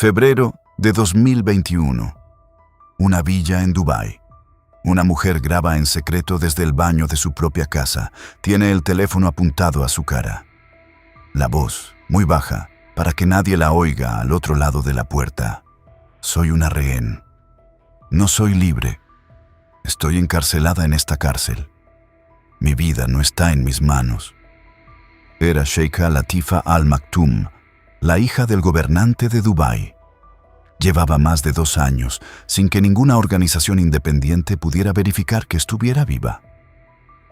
Febrero de 2021. Una villa en Dubái. Una mujer graba en secreto desde el baño de su propia casa. Tiene el teléfono apuntado a su cara. La voz, muy baja, para que nadie la oiga al otro lado de la puerta. Soy una rehén. No soy libre. Estoy encarcelada en esta cárcel. Mi vida no está en mis manos. Era Sheikha Latifa Al Maktoum, la hija del gobernante de Dubái. Llevaba más de 2 años sin que ninguna organización independiente pudiera verificar que estuviera viva.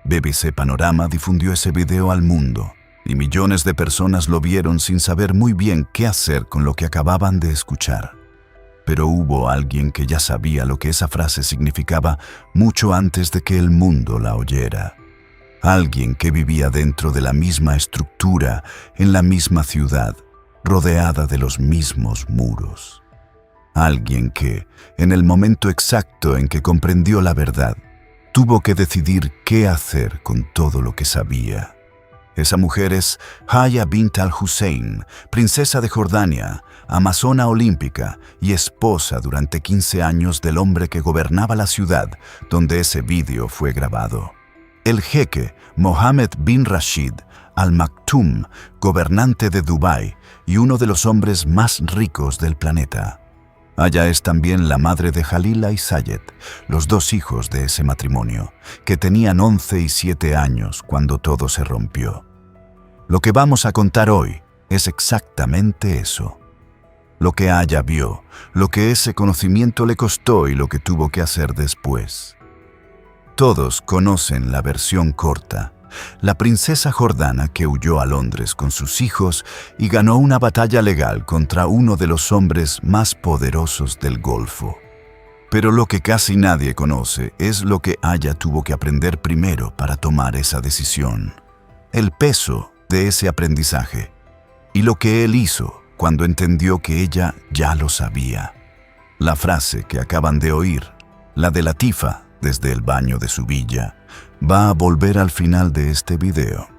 BBC Panorama difundió ese video al mundo y millones de personas lo vieron sin saber muy bien qué hacer con lo que acababan de escuchar. Pero hubo alguien que ya sabía lo que esa frase significaba mucho antes de que el mundo la oyera. Alguien que vivía dentro de la misma estructura, en la misma ciudad, rodeada de los mismos muros. Alguien que, en el momento exacto en que comprendió la verdad, tuvo que decidir qué hacer con todo lo que sabía. Esa mujer es Haya bint al-Hussein, princesa de Jordania, amazona olímpica y esposa durante 15 años del hombre que gobernaba la ciudad donde ese vídeo fue grabado. El jeque Mohammed bin Rashid Al Maktoum, gobernante de Dubái y uno de los hombres más ricos del planeta. Haya es también la madre de Jalila y Sayed, los 2 hijos de ese matrimonio, que tenían 11 y 7 años cuando todo se rompió. Lo que vamos a contar hoy es exactamente eso. Lo que Haya vio, lo que ese conocimiento le costó y lo que tuvo que hacer después. Todos conocen la versión corta, la princesa jordana que huyó a Londres con sus hijos y ganó una batalla legal contra uno de los hombres más poderosos del Golfo. Pero lo que casi nadie conoce es lo que Haya tuvo que aprender primero para tomar esa decisión. El peso de ese aprendizaje y lo que él hizo cuando entendió que ella ya lo sabía. La frase que acaban de oír, la de Latifa, desde el baño de su villa, va a volver al final de este video.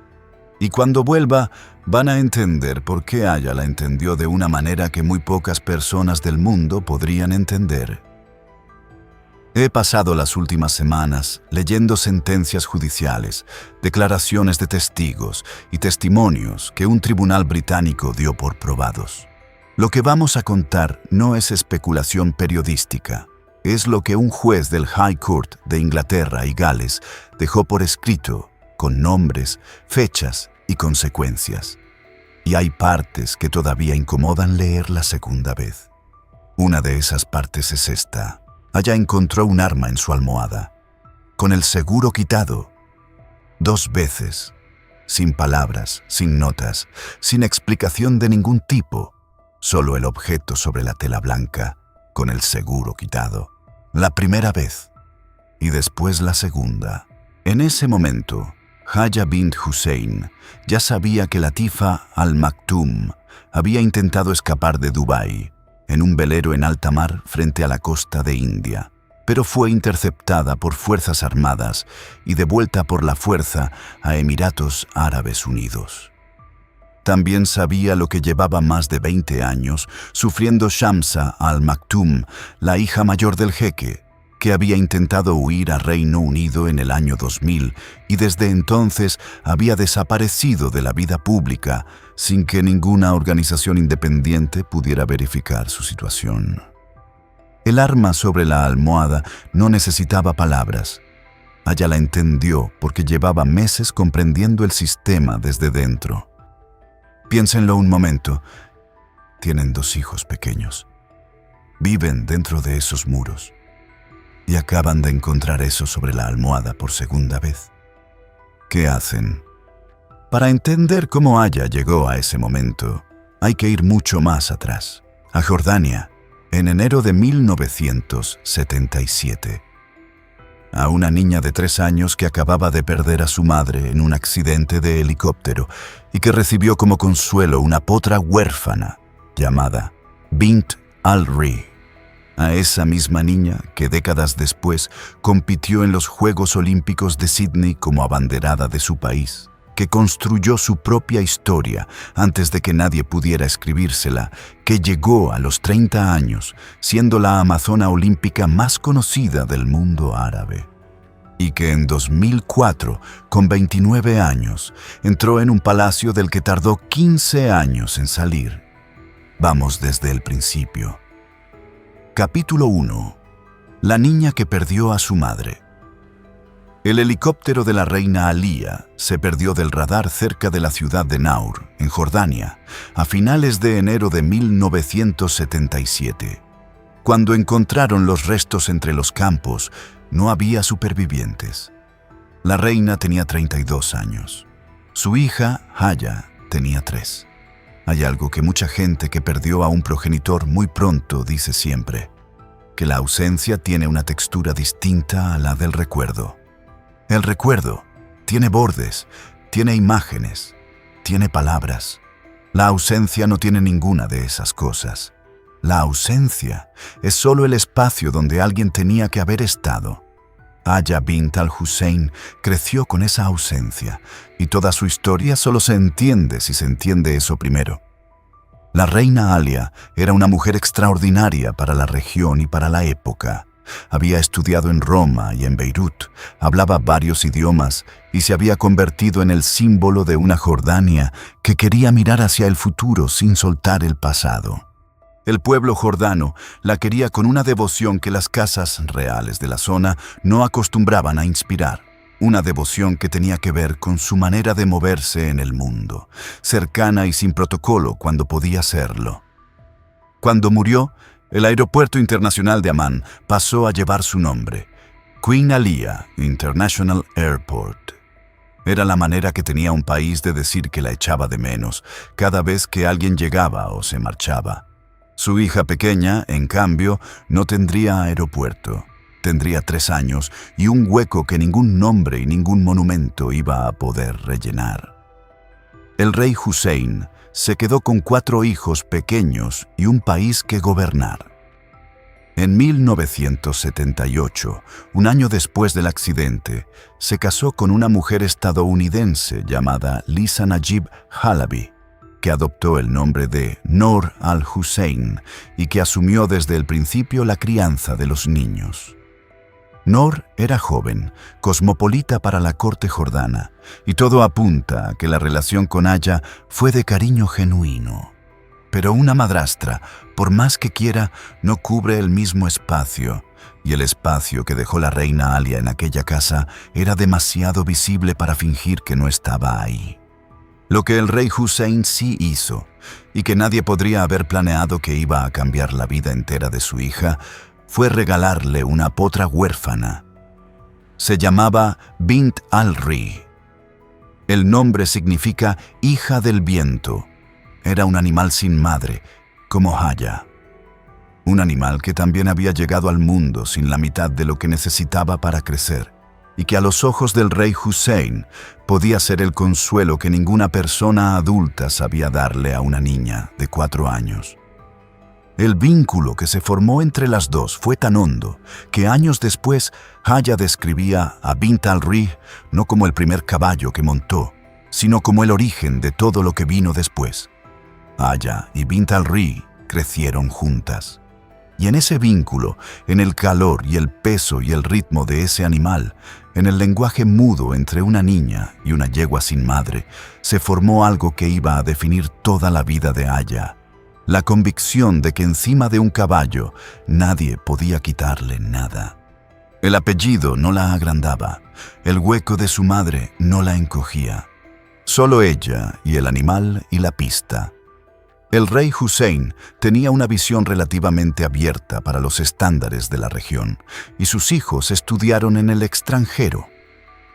Y cuando vuelva, van a entender por qué Haya la entendió de una manera que muy pocas personas del mundo podrían entender. He pasado las últimas semanas leyendo sentencias judiciales, declaraciones de testigos y testimonios que un tribunal británico dio por probados. Lo que vamos a contar no es especulación periodística. Es lo que un juez del High Court de Inglaterra y Gales dejó por escrito, con nombres, fechas y consecuencias. Y hay partes que todavía incomodan leer la segunda vez. Una de esas partes es esta. Haya encontró un arma en su almohada, con el seguro quitado, 2 veces, sin palabras, sin notas, sin explicación de ningún tipo, solo el objeto sobre la tela blanca, con el seguro quitado. La primera vez y después la segunda. En ese momento, Haya bint Hussein ya sabía que Latifa Al Maktoum había intentado escapar de Dubái en un velero en alta mar frente a la costa de India, pero fue interceptada por fuerzas armadas y devuelta por la fuerza a Emiratos Árabes Unidos. También sabía lo que llevaba más de 20 años sufriendo Shamsa Al Maktoum, la hija mayor del jeque, que había intentado huir a Reino Unido en el año 2000 y desde entonces había desaparecido de la vida pública sin que ninguna organización independiente pudiera verificar su situación. El arma sobre la almohada no necesitaba palabras. Haya la entendió porque llevaba meses comprendiendo el sistema desde dentro. Piénsenlo un momento. Tienen 2 hijos pequeños. Viven dentro de esos muros. Y acaban de encontrar eso sobre la almohada por segunda vez. ¿Qué hacen? Para entender cómo Haya llegó a ese momento, hay que ir mucho más atrás, a Jordania, en enero de 1977. A una niña de 3 años que acababa de perder a su madre en un accidente de helicóptero y que recibió como consuelo una potra huérfana llamada Bint al-Ri. A esa misma niña que décadas después compitió en los Juegos Olímpicos de Sydney como abanderada de su país, que construyó su propia historia antes de que nadie pudiera escribírsela, que llegó a los 30 años, siendo la amazona olímpica más conocida del mundo árabe. Y que en 2004, con 29 años, entró en un palacio del que tardó 15 años en salir. Vamos desde el principio. Capítulo 1. La niña que perdió a su madre. El helicóptero de la reina Alía se perdió del radar cerca de la ciudad de Naur, en Jordania, a finales de enero de 1977. Cuando encontraron los restos entre los campos, no había supervivientes. La reina tenía 32 años. Su hija, Haya, tenía 3. Hay algo que mucha gente que perdió a un progenitor muy pronto dice siempre, que la ausencia tiene una textura distinta a la del recuerdo. El recuerdo tiene bordes, tiene imágenes, tiene palabras. La ausencia no tiene ninguna de esas cosas. La ausencia es solo el espacio donde alguien tenía que haber estado. Haya bint al-Hussein creció con esa ausencia, y toda su historia solo se entiende si se entiende eso primero. La reina Alia era una mujer extraordinaria para la región y para la época. Había estudiado en Roma y en Beirut, hablaba varios idiomas y se había convertido en el símbolo de una Jordania que quería mirar hacia el futuro sin soltar el pasado. El pueblo jordano la quería con una devoción que las casas reales de la zona no acostumbraban a inspirar. Una devoción que tenía que ver con su manera de moverse en el mundo, cercana y sin protocolo cuando podía serlo. Cuando murió, el aeropuerto internacional de Amán pasó a llevar su nombre, Queen Alia International Airport. Era la manera que tenía un país de decir que la echaba de menos cada vez que alguien llegaba o se marchaba. Su hija pequeña, en cambio, no tendría aeropuerto. Tendría 3 años y un hueco que ningún nombre y ningún monumento iba a poder rellenar. El rey Hussein se quedó con 4 hijos pequeños y un país que gobernar. En 1978, un año después del accidente, se casó con una mujer estadounidense llamada Lisa Najib Halaby, que adoptó el nombre de Noor al-Hussein y que asumió desde el principio la crianza de los niños. Noor era joven, cosmopolita para la corte jordana, y todo apunta a que la relación con Haya fue de cariño genuino. Pero una madrastra, por más que quiera, no cubre el mismo espacio, y el espacio que dejó la reina Alia en aquella casa era demasiado visible para fingir que no estaba ahí. Lo que el rey Hussein sí hizo, y que nadie podría haber planeado que iba a cambiar la vida entera de su hija, fue regalarle una potra huérfana. Se llamaba Bint al-Rih. El nombre significa hija del viento. Era un animal sin madre, como Haya. Un animal que también había llegado al mundo sin la mitad de lo que necesitaba para crecer, y que a los ojos del rey Hussein podía ser el consuelo que ninguna persona adulta sabía darle a una niña de 4 años. El vínculo que se formó entre las dos fue tan hondo que años después Haya describía a Bint al-Rih no como el primer caballo que montó, sino como el origen de todo lo que vino después. Haya y Bint al-Rih crecieron juntas. Y en ese vínculo, en el calor y el peso y el ritmo de ese animal, en el lenguaje mudo entre una niña y una yegua sin madre, se formó algo que iba a definir toda la vida de Haya. La convicción de que encima de un caballo nadie podía quitarle nada. El apellido no la agrandaba, el hueco de su madre no la encogía. Solo ella y el animal y la pista. El rey Hussein tenía una visión relativamente abierta para los estándares de la región, y sus hijos estudiaron en el extranjero.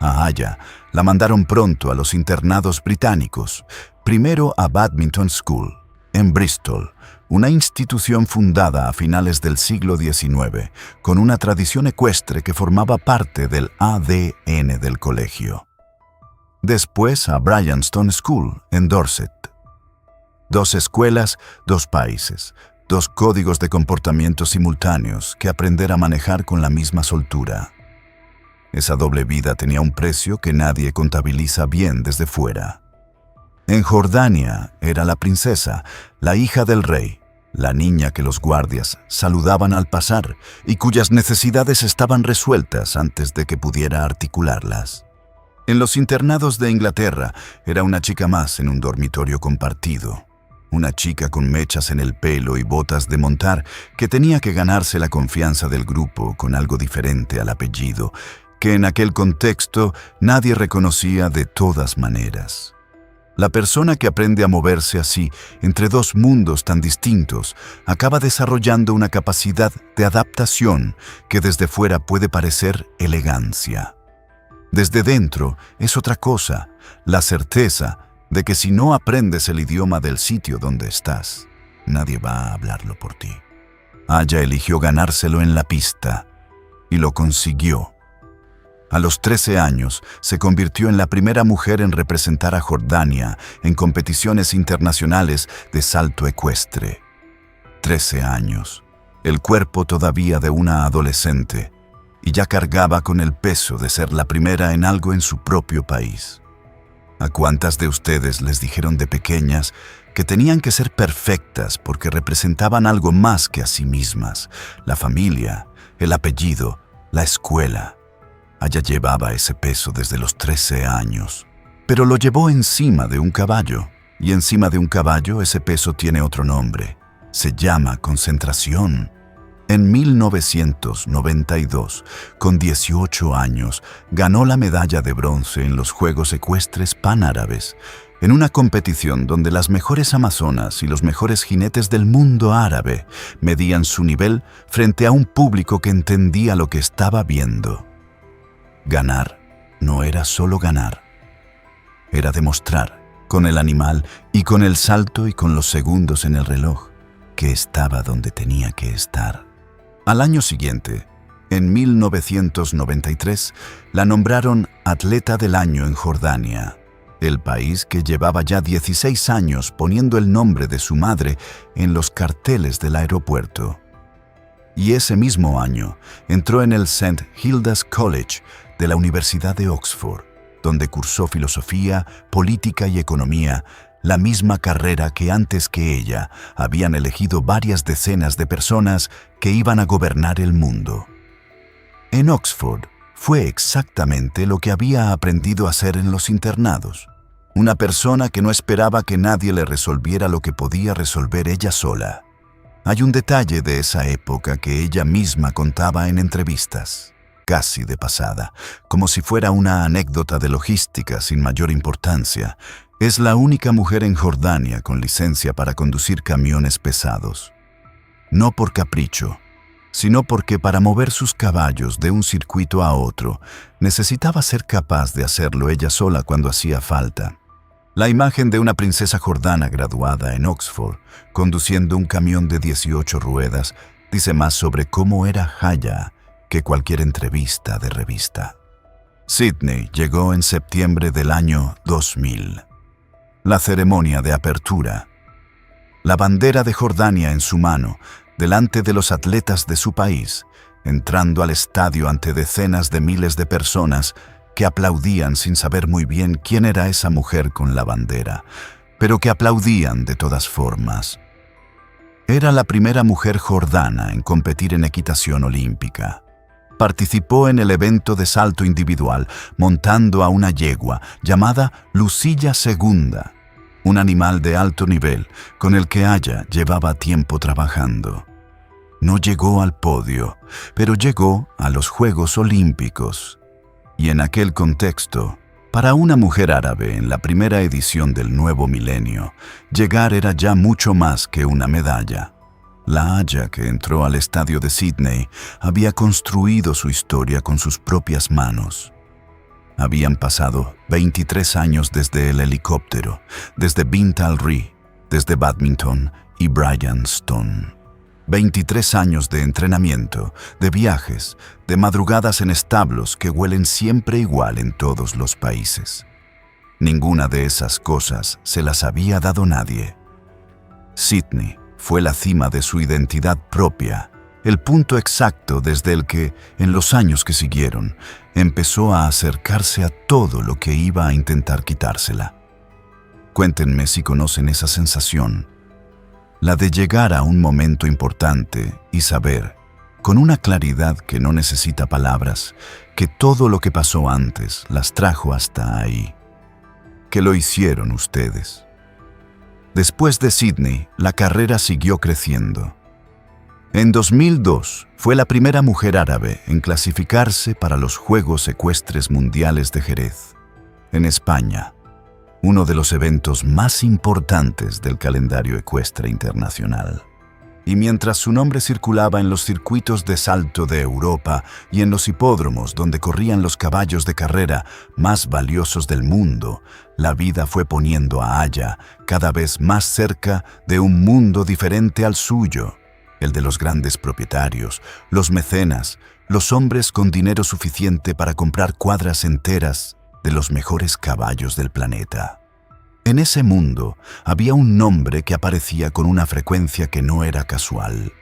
A Haya la mandaron pronto a los internados británicos, primero a Badminton School, en Bristol, una institución fundada a finales del siglo XIX, con una tradición ecuestre que formaba parte del ADN del colegio. Después a Bryanston School, en Dorset. 2 escuelas, 2 países, 2 códigos de comportamiento simultáneos que aprender a manejar con la misma soltura. Esa doble vida tenía un precio que nadie contabiliza bien desde fuera. En Jordania era la princesa, la hija del rey, la niña que los guardias saludaban al pasar y cuyas necesidades estaban resueltas antes de que pudiera articularlas. En los internados de Inglaterra era una chica más en un dormitorio compartido. Una chica con mechas en el pelo y botas de montar que tenía que ganarse la confianza del grupo con algo diferente al apellido, que en aquel contexto nadie reconocía de todas maneras. La persona que aprende a moverse así entre dos mundos tan distintos acaba desarrollando una capacidad de adaptación que desde fuera puede parecer elegancia. Desde dentro es otra cosa, la certeza de que si no aprendes el idioma del sitio donde estás, nadie va a hablarlo por ti. Aya eligió ganárselo en la pista y lo consiguió. A los 13 años se convirtió en la primera mujer en representar a Jordania en competiciones internacionales de salto ecuestre. 13 años, el cuerpo todavía de una adolescente, y ya cargaba con el peso de ser la primera en algo en su propio país. ¿A cuántas de ustedes les dijeron de pequeñas que tenían que ser perfectas porque representaban algo más que a sí mismas? La familia, el apellido, la escuela. Aya llevaba ese peso desde los 13 años, pero lo llevó encima de un caballo, y encima de un caballo ese peso tiene otro nombre. Se llama concentración. En 1992, con 18 años, ganó la medalla de bronce en los Juegos Ecuestres Panárabes, en una competición donde las mejores amazonas y los mejores jinetes del mundo árabe medían su nivel frente a un público que entendía lo que estaba viendo. Ganar no era solo ganar, era demostrar, con el animal y con el salto y con los segundos en el reloj, que estaba donde tenía que estar. Al año siguiente, en 1993, la nombraron Atleta del Año en Jordania, el país que llevaba ya 16 años poniendo el nombre de su madre en los carteles del aeropuerto. Y ese mismo año entró en el St. Hilda's College de la Universidad de Oxford, donde cursó filosofía, política y economía, la misma carrera que antes que ella habían elegido varias decenas de personas que iban a gobernar el mundo. En Oxford fue exactamente lo que había aprendido a hacer en los internados. Una persona que no esperaba que nadie le resolviera lo que podía resolver ella sola. Hay un detalle de esa época que ella misma contaba en entrevistas, casi de pasada, como si fuera una anécdota de logística sin mayor importancia. Es la única mujer en Jordania con licencia para conducir camiones pesados. No por capricho, sino porque para mover sus caballos de un circuito a otro, necesitaba ser capaz de hacerlo ella sola cuando hacía falta. La imagen de una princesa jordana graduada en Oxford, conduciendo un camión de 18 ruedas, dice más sobre cómo era Aya que cualquier entrevista de revista. Sydney llegó en septiembre del año 2000. La ceremonia de apertura. La bandera de Jordania en su mano, delante de los atletas de su país, entrando al estadio ante decenas de miles de personas que aplaudían sin saber muy bien quién era esa mujer con la bandera, pero que aplaudían de todas formas. Era la primera mujer jordana en competir en equitación olímpica. Participó en el evento de salto individual montando a una yegua llamada Lucilla II, un animal de alto nivel con el que Aya llevaba tiempo trabajando. No llegó al podio, pero llegó a los Juegos Olímpicos. Y en aquel contexto, para una mujer árabe en la primera edición del nuevo milenio, llegar era ya mucho más que una medalla. La Aya que entró al estadio de Sydney había construido su historia con sus propias manos. Habían pasado 23 años desde el helicóptero, desde Bint al-Ri, desde Badminton y Bryanston. 23 años de entrenamiento, de viajes, de madrugadas en establos que huelen siempre igual en todos los países. Ninguna de esas cosas se las había dado nadie. Sydney fue la cima de su identidad propia, el punto exacto desde el que, en los años que siguieron, empezó a acercarse a todo lo que iba a intentar quitársela. Cuéntenme si conocen esa sensación, la de llegar a un momento importante y saber, con una claridad que no necesita palabras, que todo lo que pasó antes las trajo hasta ahí, que lo hicieron ustedes. Después de Sydney, la carrera siguió creciendo. En 2002 fue la primera mujer árabe en clasificarse para los Juegos Ecuestres Mundiales de Jerez, en España, uno de los eventos más importantes del calendario ecuestre internacional. Y mientras su nombre circulaba en los circuitos de salto de Europa y en los hipódromos donde corrían los caballos de carrera más valiosos del mundo, la vida fue poniendo a Aya cada vez más cerca de un mundo diferente al suyo, el de los grandes propietarios, los mecenas, los hombres con dinero suficiente para comprar cuadras enteras de los mejores caballos del planeta. En ese mundo había un nombre que aparecía con una frecuencia que no era casual.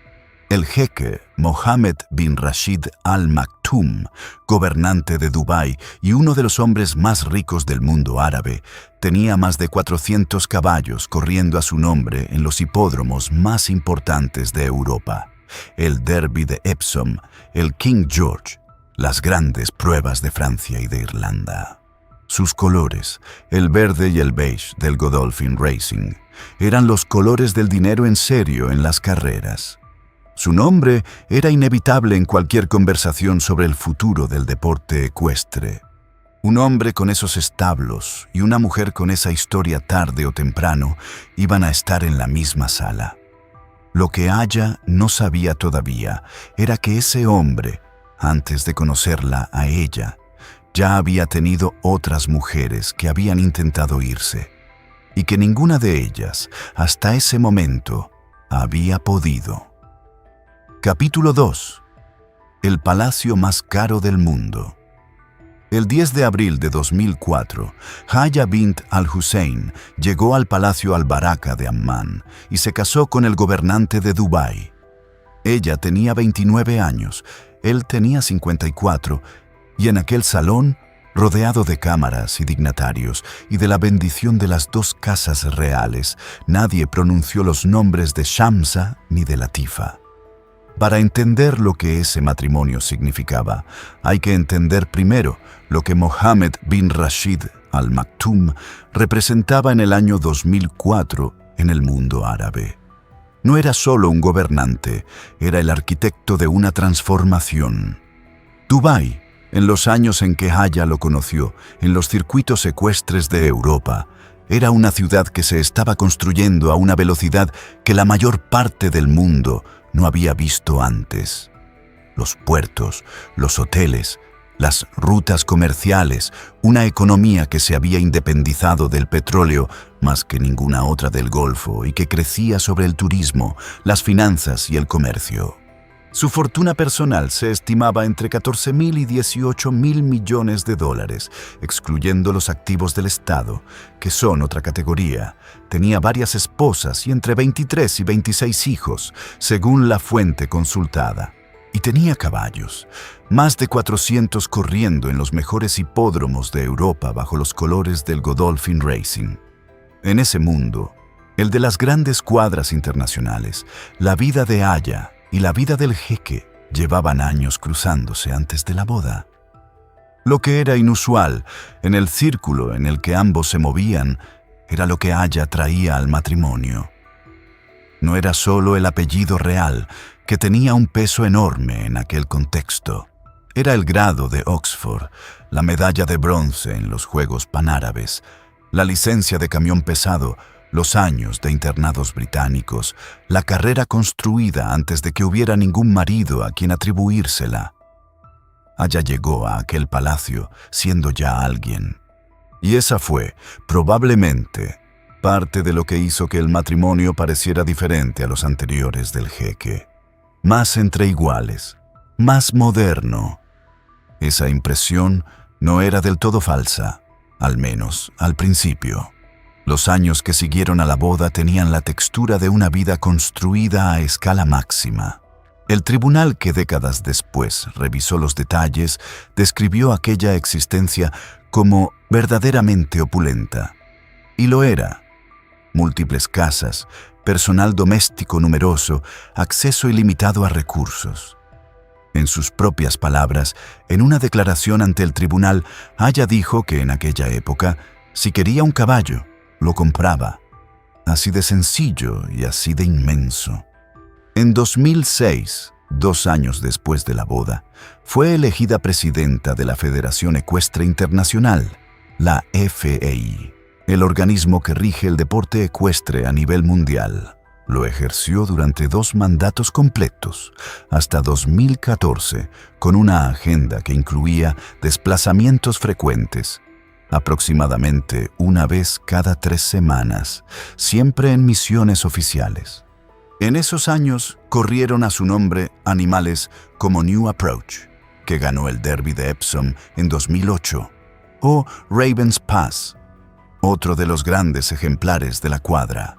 El jeque Mohammed bin Rashid Al Maktoum, gobernante de Dubái y uno de los hombres más ricos del mundo árabe, tenía más de 400 caballos corriendo a su nombre en los hipódromos más importantes de Europa: el Derby de Epsom, el King George, las grandes pruebas de Francia y de Irlanda. Sus colores, el verde y el beige del Godolphin Racing, eran los colores del dinero en serio en las carreras. Su nombre era inevitable en cualquier conversación sobre el futuro del deporte ecuestre. Un hombre con esos establos y una mujer con esa historia tarde o temprano iban a estar en la misma sala. Lo que Aya no sabía todavía era que ese hombre, antes de conocerla a ella, ya había tenido otras mujeres que habían intentado irse, y que ninguna de ellas, hasta ese momento, había podido. Capítulo 2. El palacio más caro del mundo. El 10 de abril de 2004, Haya bint al-Hussein llegó al Palacio Al-Baraka de Ammán y se casó con el gobernante de Dubái. Ella tenía 29 años, él tenía 54, y en aquel salón, rodeado de cámaras y dignatarios y de la bendición de las dos casas reales, nadie pronunció los nombres de Shamsa ni de Latifa. Para entender lo que ese matrimonio significaba, hay que entender primero lo que Mohammed bin Rashid Al Maktoum representaba en el año 2004 en el mundo árabe. No era solo un gobernante, era el arquitecto de una transformación. Dubái, en los años en que Haya lo conoció, en los circuitos ecuestres de Europa, era una ciudad que se estaba construyendo a una velocidad que la mayor parte del mundo no había visto antes. Los puertos, los hoteles, las rutas comerciales, una economía que se había independizado del petróleo más que ninguna otra del Golfo y que crecía sobre el turismo, las finanzas y el comercio. Su fortuna personal se estimaba entre 14.000 y 18.000 millones de dólares, excluyendo los activos del Estado, que son otra categoría. Tenía varias esposas y entre 23 y 26 hijos, según la fuente consultada. Y tenía caballos, más de 400 corriendo en los mejores hipódromos de Europa bajo los colores del Godolphin Racing. En ese mundo, el de las grandes cuadras internacionales, la vida de Haya y la vida del jeque llevaban años cruzándose antes de la boda. Lo que era inusual en el círculo en el que ambos se movían era lo que Haya traía al matrimonio. No era solo el apellido real, que tenía un peso enorme en aquel contexto. Era el grado de Oxford, la medalla de bronce en los Juegos Panárabes, la licencia de camión pesado, los años de internados británicos, la carrera construida antes de que hubiera ningún marido a quien atribuírsela. Haya llegó a aquel palacio siendo ya alguien. Y esa fue, probablemente, parte de lo que hizo que el matrimonio pareciera diferente a los anteriores del jeque. Más entre iguales, más moderno. Esa impresión no era del todo falsa, al menos al principio. Los años que siguieron a la boda tenían la textura de una vida construida a escala máxima. El tribunal que décadas después revisó los detalles describió aquella existencia como verdaderamente opulenta. Y lo era. Múltiples casas, personal doméstico numeroso, acceso ilimitado a recursos. En sus propias palabras, en una declaración ante el tribunal, Haya dijo que en aquella época, si quería un caballo, lo compraba. Así de sencillo y así de inmenso. En 2006, 2 años después de la boda, fue elegida presidenta de la Federación Ecuestre Internacional, la FEI, el organismo que rige el deporte ecuestre a nivel mundial. Lo ejerció durante 2 mandatos completos, hasta 2014, con una agenda que incluía desplazamientos frecuentes, aproximadamente una vez cada 3 semanas, siempre en misiones oficiales. En esos años corrieron a su nombre animales como New Approach, que ganó el Derby de Epsom en 2008, o Ravens Pass, otro de los grandes ejemplares de la cuadra.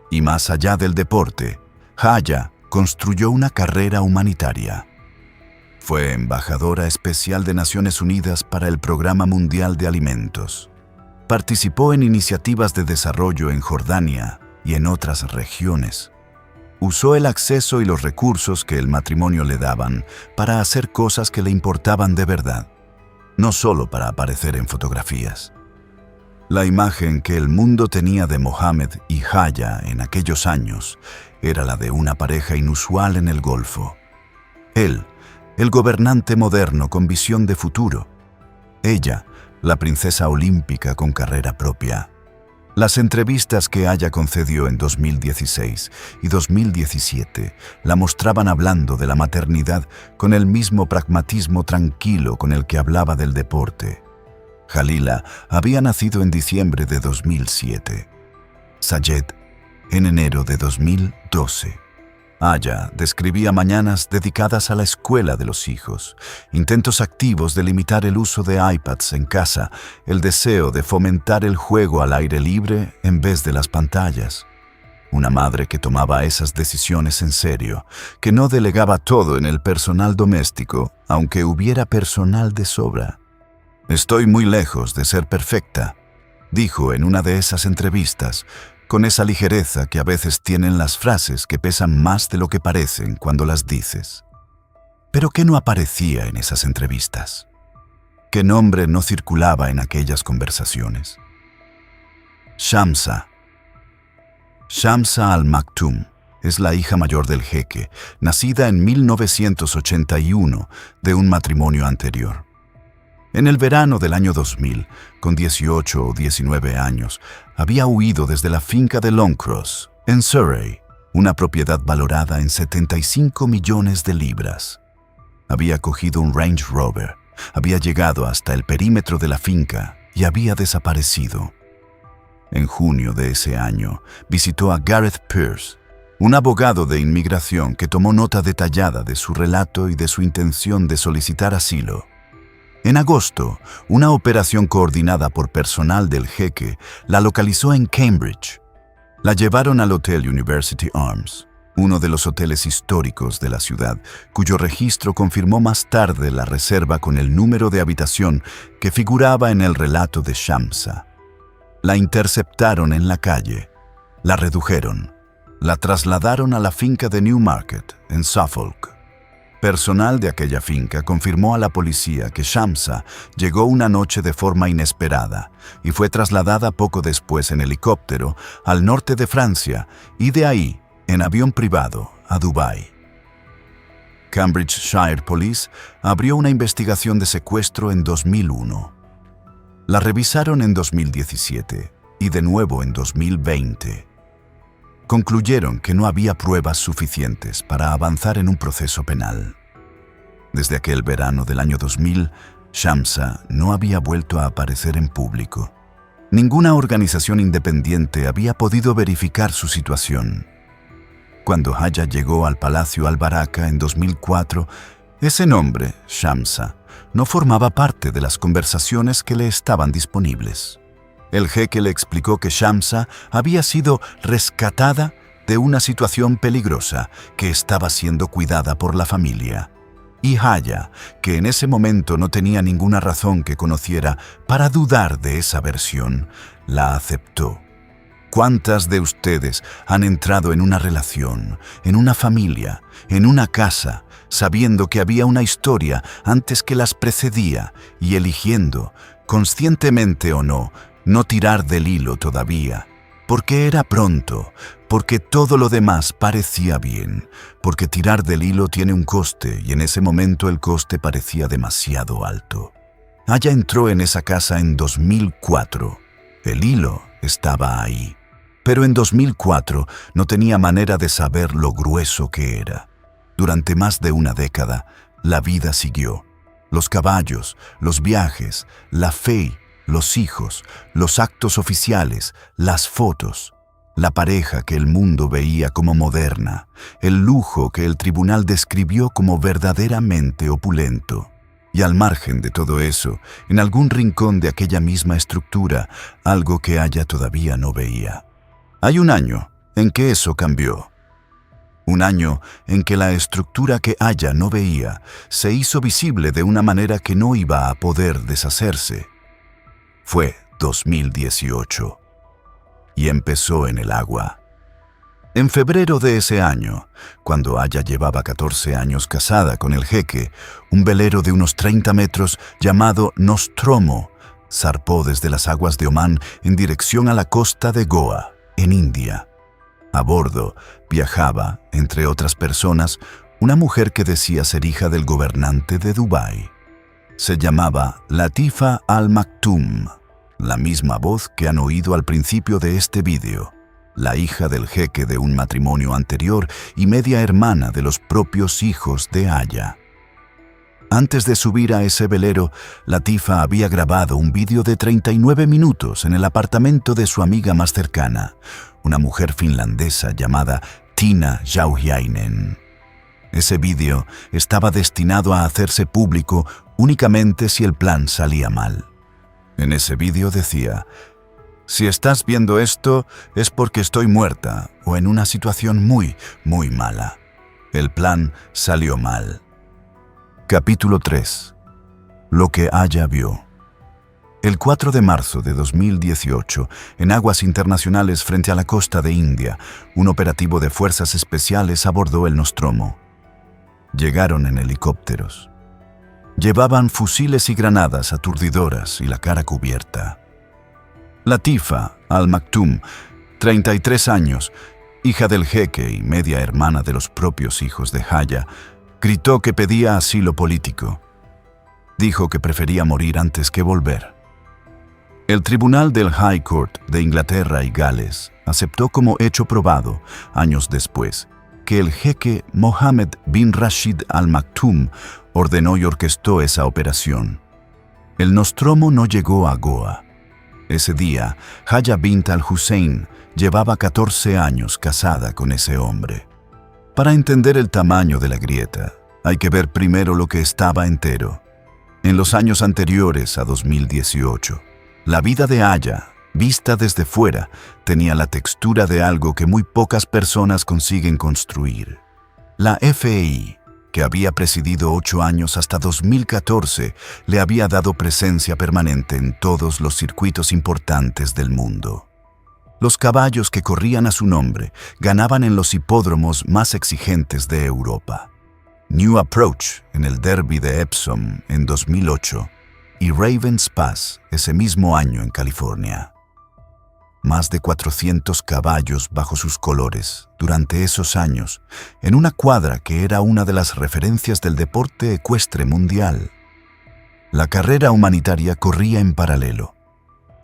Y más allá del deporte, Haya construyó una carrera humanitaria. Fue embajadora especial de Naciones Unidas para el Programa Mundial de Alimentos. Participó en iniciativas de desarrollo en Jordania y en otras regiones. Usó el acceso y los recursos que el matrimonio le daban para hacer cosas que le importaban de verdad, no solo para aparecer en fotografías. La imagen que el mundo tenía de Mohammed y Haya en aquellos años era la de una pareja inusual en el Golfo. Él, el gobernante moderno con visión de futuro. Ella, la princesa olímpica con carrera propia. Las entrevistas que Haya concedió en 2016 y 2017 la mostraban hablando de la maternidad con el mismo pragmatismo tranquilo con el que hablaba del deporte. Jalila había nacido en diciembre de 2007. Sayed en enero de 2012. Haya describía mañanas dedicadas a la escuela de los hijos, intentos activos de limitar el uso de iPads en casa, el deseo de fomentar el juego al aire libre en vez de las pantallas. Una madre que tomaba esas decisiones en serio, que no delegaba todo en el personal doméstico, aunque hubiera personal de sobra. «Estoy muy lejos de ser perfecta», dijo en una de esas entrevistas, con esa ligereza que a veces tienen las frases que pesan más de lo que parecen cuando las dices. ¿Pero qué no aparecía en esas entrevistas? ¿Qué nombre no circulaba en aquellas conversaciones? Shamsa. Shamsa Al Maktoum es la hija mayor del jeque, nacida en 1981 de un matrimonio anterior. En el verano del año 2000, con 18 o 19 años, había huido desde la finca de Longcross, en Surrey, una propiedad valorada en 75 millones de libras. Había cogido un Range Rover, había llegado hasta el perímetro de la finca y había desaparecido. En junio de ese año, visitó a Gareth Pierce, un abogado de inmigración que tomó nota detallada de su relato y de su intención de solicitar asilo. En agosto, una operación coordinada por personal del jeque la localizó en Cambridge. La llevaron al Hotel University Arms, uno de los hoteles históricos de la ciudad, cuyo registro confirmó más tarde la reserva con el número de habitación que figuraba en el relato de Shamsa. La interceptaron en la calle, la redujeron, la trasladaron a la finca de Newmarket, en Suffolk. Personal de aquella finca confirmó a la policía que Shamsa llegó una noche de forma inesperada y fue trasladada poco después en helicóptero al norte de Francia y de ahí, en avión privado, a Dubái. Cambridgeshire Police abrió una investigación de secuestro en 2001. La revisaron en 2017 y de nuevo en 2020. Concluyeron que no había pruebas suficientes para avanzar en un proceso penal. Desde aquel verano del año 2000, Shamsa no había vuelto a aparecer en público. Ninguna organización independiente había podido verificar su situación. Cuando Haya llegó al Palacio Al Baraka en 2004, ese nombre, Shamsa, no formaba parte de las conversaciones que le estaban disponibles. El jeque le explicó que Shamsa había sido rescatada de una situación peligrosa que estaba siendo cuidada por la familia. Y Haya, que en ese momento no tenía ninguna razón que conociera para dudar de esa versión, la aceptó. ¿Cuántas de ustedes han entrado en una relación, en una familia, en una casa, sabiendo que había una historia antes que las precedía y eligiendo, conscientemente o no tirar del hilo todavía? Porque era pronto, porque todo lo demás parecía bien, porque tirar del hilo tiene un coste y en ese momento el coste parecía demasiado alto. Haya entró en esa casa en 2004. El hilo estaba ahí, pero en 2004 no tenía manera de saber lo grueso que era. Durante más de una década, la vida siguió. Los caballos, los viajes, la fe, los hijos, los actos oficiales, las fotos, la pareja que el mundo veía como moderna, el lujo que el tribunal describió como verdaderamente opulento. Y al margen de todo eso, en algún rincón de aquella misma estructura, algo que Haya todavía no veía. Hay un año en que eso cambió. Un año en que la estructura que Haya no veía se hizo visible de una manera que no iba a poder deshacerse. Fue 2018 y empezó en el agua. En febrero de ese año, cuando Haya llevaba 14 años casada con el jeque, un velero de unos 30 metros llamado Nostromo zarpó desde las aguas de Omán en dirección a la costa de Goa, en India. A bordo viajaba, entre otras personas, una mujer que decía ser hija del gobernante de Dubái. Se llamaba Latifa Al Maktoum, la misma voz que han oído al principio de este vídeo, la hija del jeque de un matrimonio anterior y media hermana de los propios hijos de Haya. Antes de subir a ese velero, Latifa había grabado un vídeo de 39 minutos en el apartamento de su amiga más cercana, una mujer finlandesa llamada Tiina Jauhiainen. Ese vídeo estaba destinado a hacerse público únicamente si el plan salía mal. En ese vídeo decía: «Si estás viendo esto es porque estoy muerta o en una situación muy, muy mala. El plan salió mal». Capítulo 3. Lo que Haya vio. El 4 de marzo de 2018, en aguas internacionales frente a la costa de India, un operativo de fuerzas especiales abordó el Nostromo. Llegaron en helicópteros. Llevaban fusiles y granadas aturdidoras y la cara cubierta. Latifa Al Maktoum, 33 años, hija del jeque y media hermana de los propios hijos de Haya, gritó que pedía asilo político. Dijo que prefería morir antes que volver. El tribunal del High Court de Inglaterra y Gales aceptó como hecho probado, años después, que el jeque Mohammed bin Rashid Al Maktoum ordenó y orquestó esa operación. El Nostromo no llegó a Goa. Ese día, Haya bint al-Hussein llevaba 14 años casada con ese hombre. Para entender el tamaño de la grieta, hay que ver primero lo que estaba entero. En los años anteriores a 2018, la vida de Haya, vista desde fuera, tenía la textura de algo que muy pocas personas consiguen construir. La FEI, que había presidido 8 años hasta 2014, le había dado presencia permanente en todos los circuitos importantes del mundo. Los caballos que corrían a su nombre ganaban en los hipódromos más exigentes de Europa. New Approach en el Derby de Epsom en 2008 y Ravens Pass ese mismo año en California. Más de 400 caballos bajo sus colores durante esos años, en una cuadra que era una de las referencias del deporte ecuestre mundial. La carrera humanitaria corría en paralelo.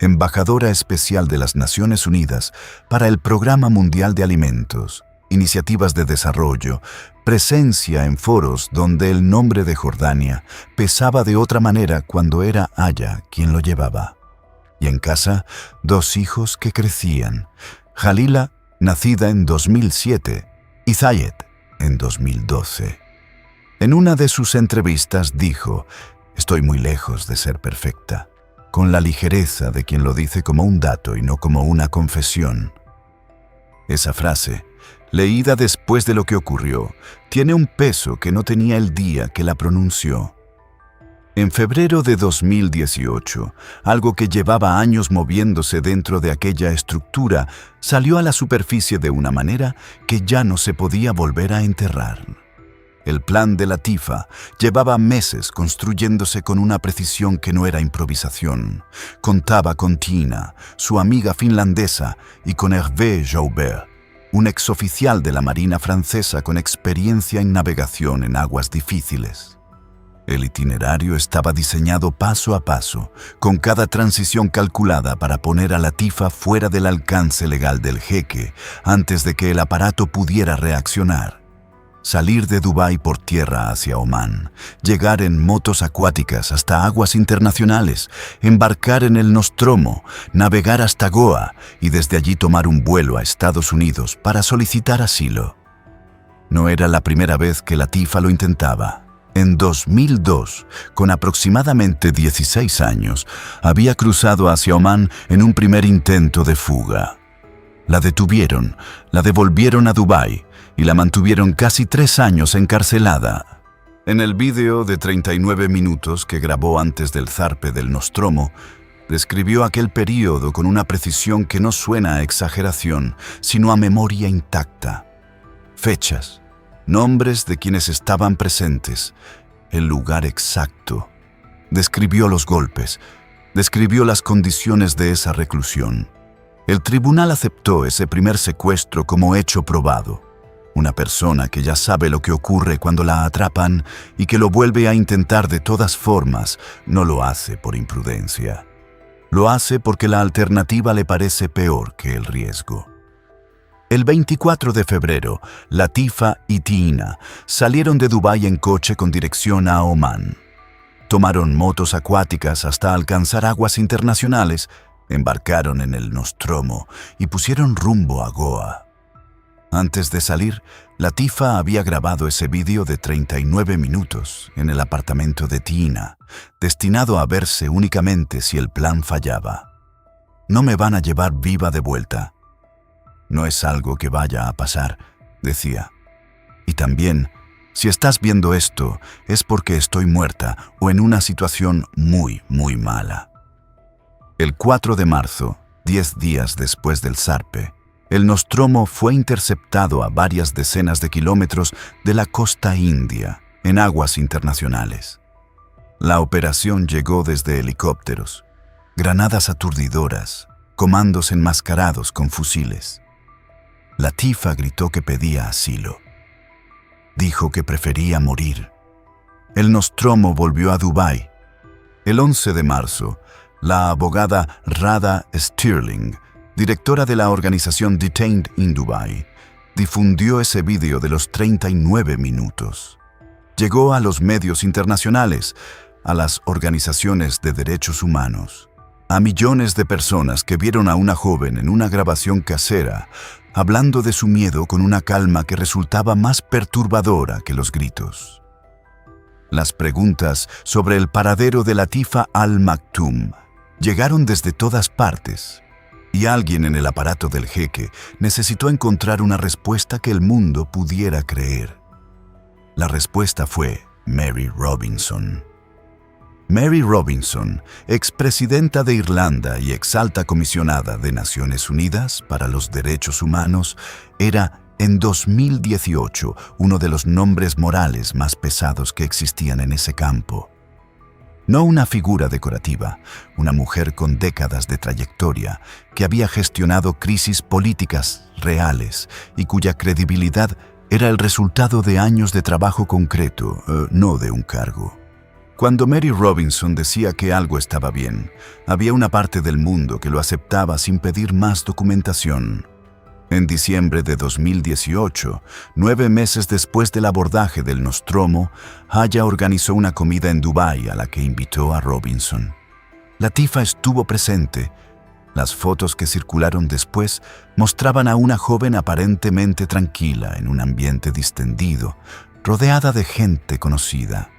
Embajadora especial de las Naciones Unidas para el Programa Mundial de Alimentos, iniciativas de desarrollo, presencia en foros donde el nombre de Jordania pesaba de otra manera cuando era Haya quien lo llevaba. Y en casa, 2 hijos que crecían, Jalila, nacida en 2007, y Zayed, en 2012. En una de sus entrevistas dijo: «Estoy muy lejos de ser perfecta», con la ligereza de quien lo dice como un dato y no como una confesión. Esa frase, leída después de lo que ocurrió, tiene un peso que no tenía el día que la pronunció. En febrero de 2018, algo que llevaba años moviéndose dentro de aquella estructura salió a la superficie de una manera que ya no se podía volver a enterrar. El plan de Latifa llevaba meses construyéndose con una precisión que no era improvisación. Contaba con Tina, su amiga finlandesa, y con Hervé Joubert, un exoficial de la Marina francesa con experiencia en navegación en aguas difíciles. El itinerario estaba diseñado paso a paso, con cada transición calculada para poner a Latifa fuera del alcance legal del jeque antes de que el aparato pudiera reaccionar. Salir de Dubái por tierra hacia Omán, llegar en motos acuáticas hasta aguas internacionales, embarcar en el Nostromo, navegar hasta Goa y desde allí tomar un vuelo a Estados Unidos para solicitar asilo. No era la primera vez que Latifa lo intentaba. En 2002, con aproximadamente 16 años, había cruzado hacia Omán en un primer intento de fuga. La detuvieron, la devolvieron a Dubái y la mantuvieron casi 3 años encarcelada. En el vídeo de 39 minutos que grabó antes del zarpe del Nostromo, describió aquel período con una precisión que no suena a exageración, sino a memoria intacta. Fechas, nombres de quienes estaban presentes, el lugar exacto. Describió los golpes, describió las condiciones de esa reclusión. El tribunal aceptó ese primer secuestro como hecho probado. Una persona que ya sabe lo que ocurre cuando la atrapan y que lo vuelve a intentar de todas formas, no lo hace por imprudencia. Lo hace porque la alternativa le parece peor que el riesgo. El 24 de febrero, Latifa y Tina salieron de Dubái en coche con dirección a Omán. Tomaron motos acuáticas hasta alcanzar aguas internacionales, embarcaron en el Nostromo y pusieron rumbo a Goa. Antes de salir, Latifa había grabado ese vídeo de 39 minutos en el apartamento de Tina, destinado a verse únicamente si el plan fallaba. No me van a llevar viva de vuelta. No es algo que vaya a pasar, decía. Y también, si estás viendo esto, es porque estoy muerta o en una situación muy, muy mala. El 4 de marzo, 10 días después del zarpe, el Nostromo fue interceptado a varias decenas de kilómetros de la costa india, en aguas internacionales. La operación llegó desde helicópteros, granadas aturdidoras, comandos enmascarados con fusiles. Latifa gritó que pedía asilo. Dijo que prefería morir. El Nostromo volvió a Dubái. El 11 de marzo, la abogada Radha Stirling, directora de la organización Detained in Dubai, difundió ese vídeo de los 39 minutos. Llegó a los medios internacionales, a las organizaciones de derechos humanos, a millones de personas que vieron a una joven en una grabación casera, hablando de su miedo con una calma que resultaba más perturbadora que los gritos. Las preguntas sobre el paradero de Latifa Al-Maktoum llegaron desde todas partes, y alguien en el aparato del jeque necesitó encontrar una respuesta que el mundo pudiera creer. La respuesta fue Mary Robinson. Mary Robinson, expresidenta de Irlanda y exalta comisionada de Naciones Unidas para los Derechos Humanos, era, en 2018, uno de los nombres morales más pesados que existían en ese campo. No una figura decorativa, una mujer con décadas de trayectoria que había gestionado crisis políticas reales y cuya credibilidad era el resultado de años de trabajo concreto, no de un cargo. Cuando Mary Robinson decía que algo estaba bien, había una parte del mundo que lo aceptaba sin pedir más documentación. En diciembre de 2018, 9 meses después del abordaje del Nostromo, Haya organizó una comida en Dubái a la que invitó a Robinson. Latifa estuvo presente. Las fotos que circularon después mostraban a una joven aparentemente tranquila en un ambiente distendido, rodeada de gente conocida.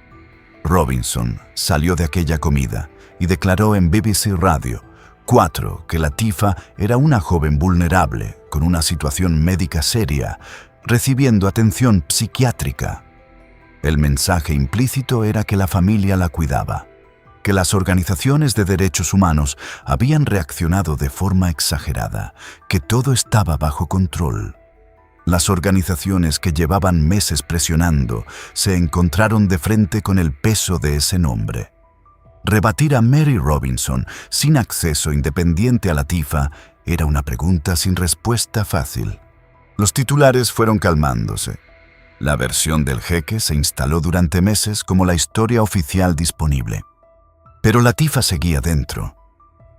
Robinson salió de aquella comida y declaró en BBC Radio: 4. Que Latifah era una joven vulnerable, con una situación médica seria, recibiendo atención psiquiátrica. El mensaje implícito era que la familia la cuidaba, que las organizaciones de derechos humanos habían reaccionado de forma exagerada, que todo estaba bajo control. Las organizaciones que llevaban meses presionando se encontraron de frente con el peso de ese nombre. Rebatir a Mary Robinson sin acceso independiente a Latifah era una pregunta sin respuesta fácil. Los titulares fueron calmándose. La versión del jeque se instaló durante meses como la historia oficial disponible. Pero Latifah seguía dentro,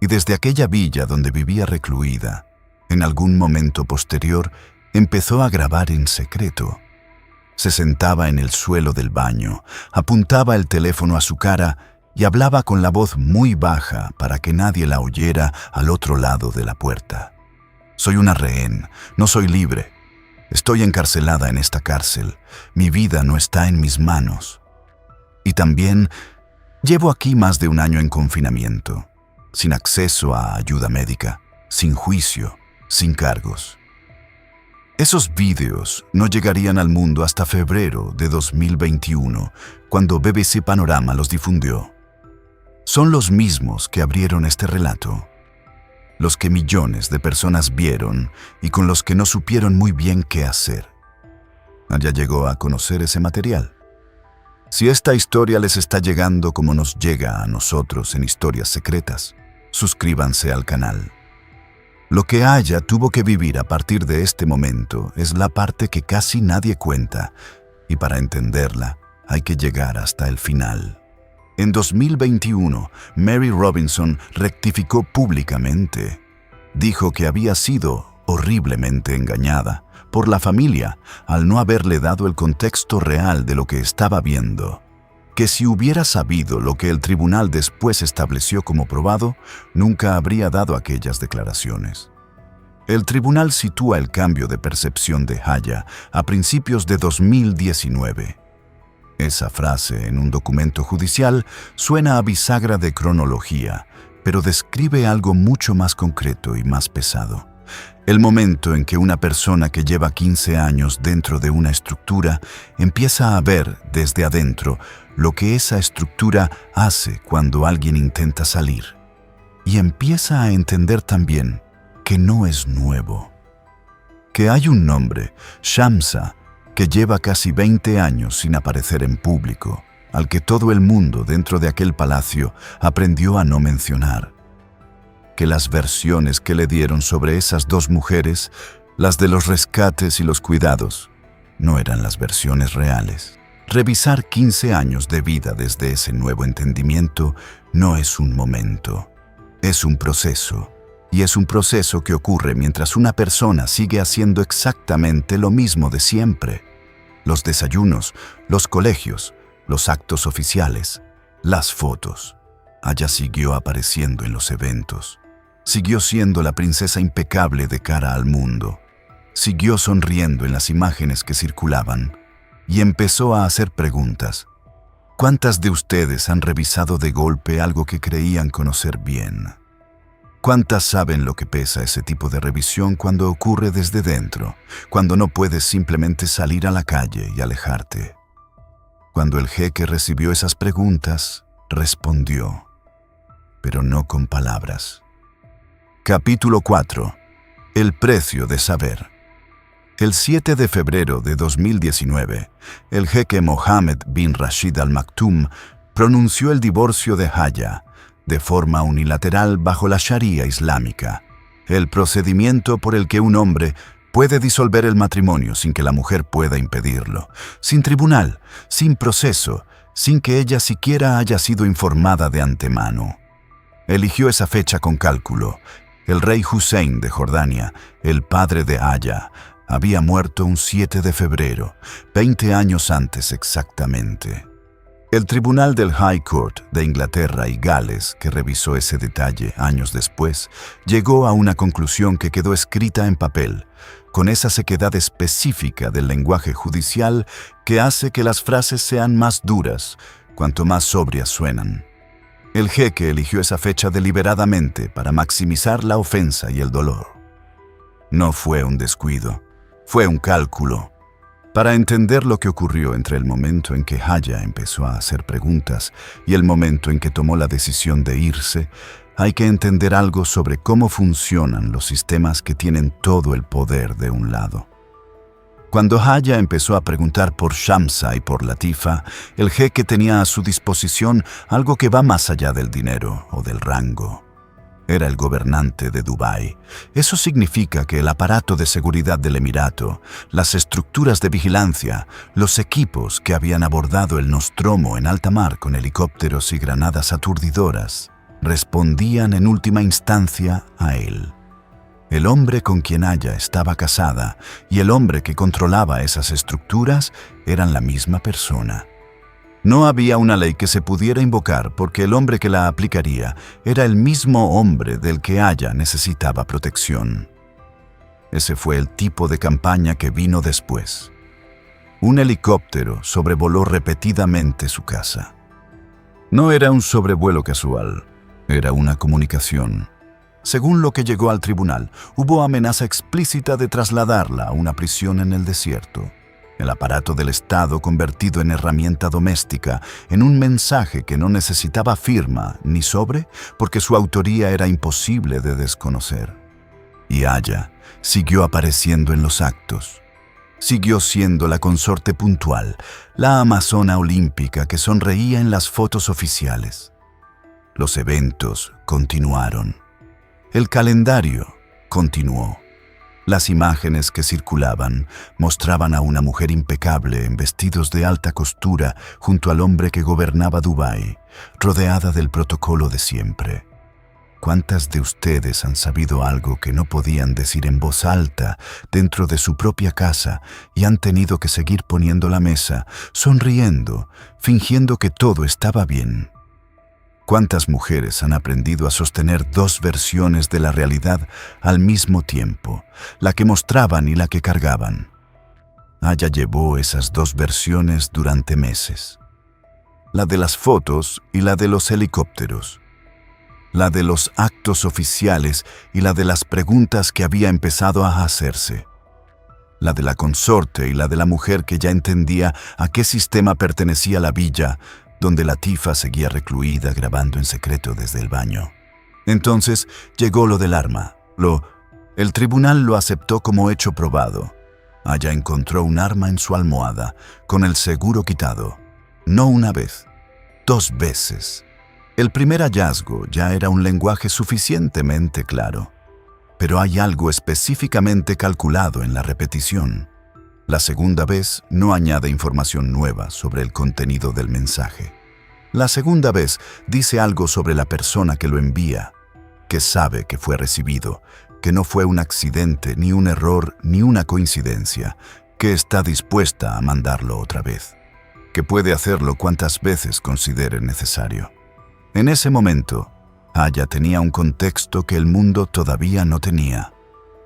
y desde aquella villa donde vivía recluida, en algún momento posterior, empezó a grabar en secreto. Se sentaba en el suelo del baño, apuntaba el teléfono a su cara y hablaba con la voz muy baja para que nadie la oyera al otro lado de la puerta. Soy una rehén, no soy libre. Estoy encarcelada en esta cárcel. Mi vida no está en mis manos. Y también llevo aquí más de un año en confinamiento, sin acceso a ayuda médica, sin juicio, sin cargos. Esos vídeos no llegarían al mundo hasta febrero de 2021, cuando BBC Panorama los difundió. Son los mismos que abrieron este relato, los que millones de personas vieron y con los que no supieron muy bien qué hacer. ¿Ya llegó a conocer ese material? Si esta historia les está llegando como nos llega a nosotros en Historias Secretas, suscríbanse al canal. Lo que Aya tuvo que vivir a partir de este momento es la parte que casi nadie cuenta, y para entenderla hay que llegar hasta el final. En 2021, Mary Robinson rectificó públicamente. Dijo que había sido horriblemente engañada por la familia al no haberle dado el contexto real de lo que estaba viendo. Que si hubiera sabido lo que el tribunal después estableció como probado, nunca habría dado aquellas declaraciones. El tribunal sitúa el cambio de percepción de Aya a principios de 2019. Esa frase en un documento judicial suena a bisagra de cronología, pero describe algo mucho más concreto y más pesado. El momento en que una persona que lleva 15 años dentro de una estructura empieza a ver desde adentro lo que esa estructura hace cuando alguien intenta salir. Y empieza a entender también que no es nuevo. Que hay un nombre, Shamsa, que lleva casi 20 años sin aparecer en público, al que todo el mundo dentro de aquel palacio aprendió a no mencionar. Que las versiones que le dieron sobre esas dos mujeres, las de los rescates y los cuidados, no eran las versiones reales. Revisar 15 años de vida desde ese nuevo entendimiento no es un momento, es un proceso. Y es un proceso que ocurre mientras una persona sigue haciendo exactamente lo mismo de siempre. Los desayunos, los colegios, los actos oficiales, las fotos. Aya siguió apareciendo en los eventos. Siguió siendo la princesa impecable de cara al mundo. Siguió sonriendo en las imágenes que circulaban. Y empezó a hacer preguntas. ¿Cuántas de ustedes han revisado de golpe algo que creían conocer bien? ¿Cuántas saben lo que pesa ese tipo de revisión cuando ocurre desde dentro, cuando no puedes simplemente salir a la calle y alejarte? Cuando el jeque recibió esas preguntas, respondió, pero no con palabras. Capítulo 4. El precio de saber. El 7 de febrero de 2019, el jeque Mohammed bin Rashid Al Maktoum pronunció el divorcio de Aya, de forma unilateral bajo la Sharia islámica, el procedimiento por el que un hombre puede disolver el matrimonio sin que la mujer pueda impedirlo, sin tribunal, sin proceso, sin que ella siquiera haya sido informada de antemano. Eligió esa fecha con cálculo. El rey Hussein de Jordania, el padre de Aya, había muerto un 7 de febrero, 20 años antes exactamente. El Tribunal del High Court de Inglaterra y Gales, que revisó ese detalle años después, llegó a una conclusión que quedó escrita en papel, con esa sequedad específica del lenguaje judicial que hace que las frases sean más duras cuanto más sobrias suenan. El jeque eligió esa fecha deliberadamente para maximizar la ofensa y el dolor. No fue un descuido, fue un cálculo. Para entender lo que ocurrió entre el momento en que Haya empezó a hacer preguntas y el momento en que tomó la decisión de irse, hay que entender algo sobre cómo funcionan los sistemas que tienen todo el poder de un lado. Cuando Haya empezó a preguntar por Shamsa y por Latifa, el jeque tenía a su disposición algo que va más allá del dinero o del rango. Era el gobernante de Dubái. Eso significa que el aparato de seguridad del Emirato, las estructuras de vigilancia, los equipos que habían abordado el Nostromo en alta mar con helicópteros y granadas aturdidoras, respondían en última instancia a él. El hombre con quien Haya estaba casada y el hombre que controlaba esas estructuras eran la misma persona. No había una ley que se pudiera invocar porque el hombre que la aplicaría era el mismo hombre del que Haya necesitaba protección. Ese fue el tipo de campaña que vino después. Un helicóptero sobrevoló repetidamente su casa. No era un sobrevuelo casual, era una comunicación. Según lo que llegó al tribunal, hubo amenaza explícita de trasladarla a una prisión en el desierto. El aparato del Estado convertido en herramienta doméstica, en un mensaje que no necesitaba firma ni sobre, porque su autoría era imposible de desconocer. Y Haya siguió apareciendo en los actos. Siguió siendo la consorte puntual, la amazona olímpica que sonreía en las fotos oficiales. Los eventos continuaron. El calendario continuó. Las imágenes que circulaban mostraban a una mujer impecable en vestidos de alta costura junto al hombre que gobernaba Dubái, rodeada del protocolo de siempre. ¿Cuántas de ustedes han sabido algo que no podían decir en voz alta dentro de su propia casa y han tenido que seguir poniendo la mesa, sonriendo, fingiendo que todo estaba bien? ¿Cuántas mujeres han aprendido a sostener dos versiones de la realidad al mismo tiempo, la que mostraban y la que cargaban? Haya llevó esas dos versiones durante meses. La de las fotos y la de los helicópteros. La de los actos oficiales y la de las preguntas que había empezado a hacerse. La de la consorte y la de la mujer que ya entendía a qué sistema pertenecía la villa, donde Latifa seguía recluida grabando en secreto desde el baño. Entonces llegó lo del arma. El tribunal lo aceptó como hecho probado. Haya encontró un arma en su almohada, con el seguro quitado. No una vez, 2 veces. El primer hallazgo ya era un lenguaje suficientemente claro, pero hay algo específicamente calculado en la repetición. La segunda vez no añade información nueva sobre el contenido del mensaje. La segunda vez dice algo sobre la persona que lo envía, que sabe que fue recibido, que no fue un accidente, ni un error, ni una coincidencia, que está dispuesta a mandarlo otra vez, que puede hacerlo cuantas veces considere necesario. En ese momento, Haya tenía un contexto que el mundo todavía no tenía.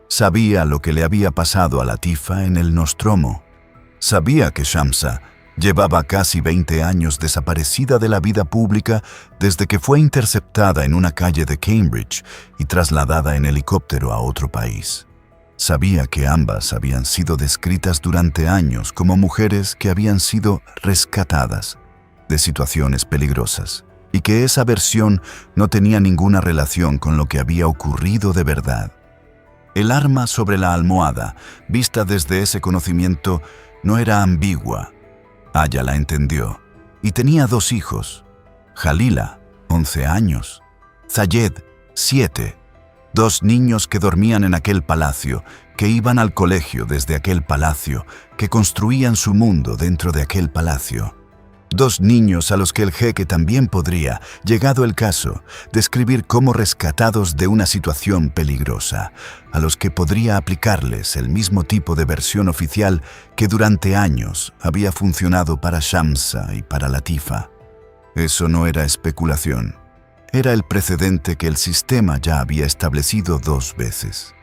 Sabía lo que le había pasado a Latifa en el Nostromo. Sabía que Shamsa llevaba casi 20 años desaparecida de la vida pública desde que fue interceptada en una calle de Cambridge y trasladada en helicóptero a otro país. Sabía que ambas habían sido descritas durante años como mujeres que habían sido rescatadas de situaciones peligrosas y que esa versión no tenía ninguna relación con lo que había ocurrido de verdad. El arma sobre la almohada, vista desde ese conocimiento, no era ambigua. Haya la entendió, y tenía 2 hijos. Jalila, 11 años. Zayed, 7. 2 niños que dormían en aquel palacio, que iban al colegio desde aquel palacio, que construían su mundo dentro de aquel palacio. 2 niños a los que el jeque también podría, llegado el caso, describir como rescatados de una situación peligrosa, a los que podría aplicarles el mismo tipo de versión oficial que durante años había funcionado para Shamsa y para Latifa. Eso no era especulación, era el precedente que el sistema ya había establecido 2 veces.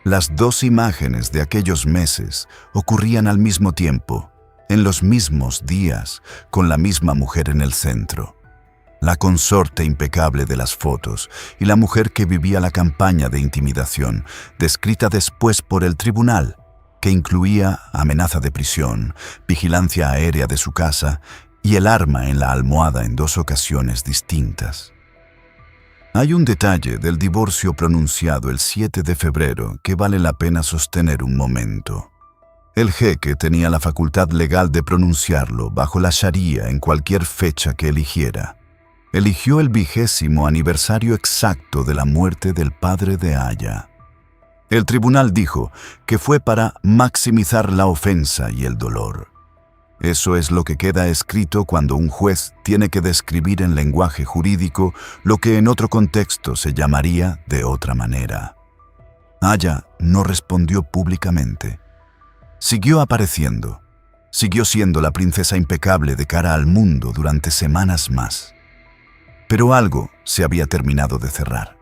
Las 2 imágenes de aquellos meses ocurrían al mismo tiempo, en los mismos días, con la misma mujer en el centro. la consorte impecable de las fotos y la mujer que vivía la campaña de intimidación, descrita después por el tribunal, que incluía amenaza de prisión, vigilancia aérea de su casa y el arma en la almohada en 2 ocasiones distintas. Hay un detalle del divorcio pronunciado el 7 de febrero que vale la pena sostener un momento. El jeque tenía la facultad legal de pronunciarlo bajo la sharía en cualquier fecha que eligiera. Eligió el 20º aniversario exacto de la muerte del padre de Aya. El tribunal dijo que fue para maximizar la ofensa y el dolor. Eso es lo que queda escrito cuando un juez tiene que describir en lenguaje jurídico lo que en otro contexto se llamaría de otra manera. Aya no respondió públicamente. Siguió apareciendo. Siguió siendo la princesa impecable de cara al mundo durante semanas más. Pero algo se había terminado de cerrar.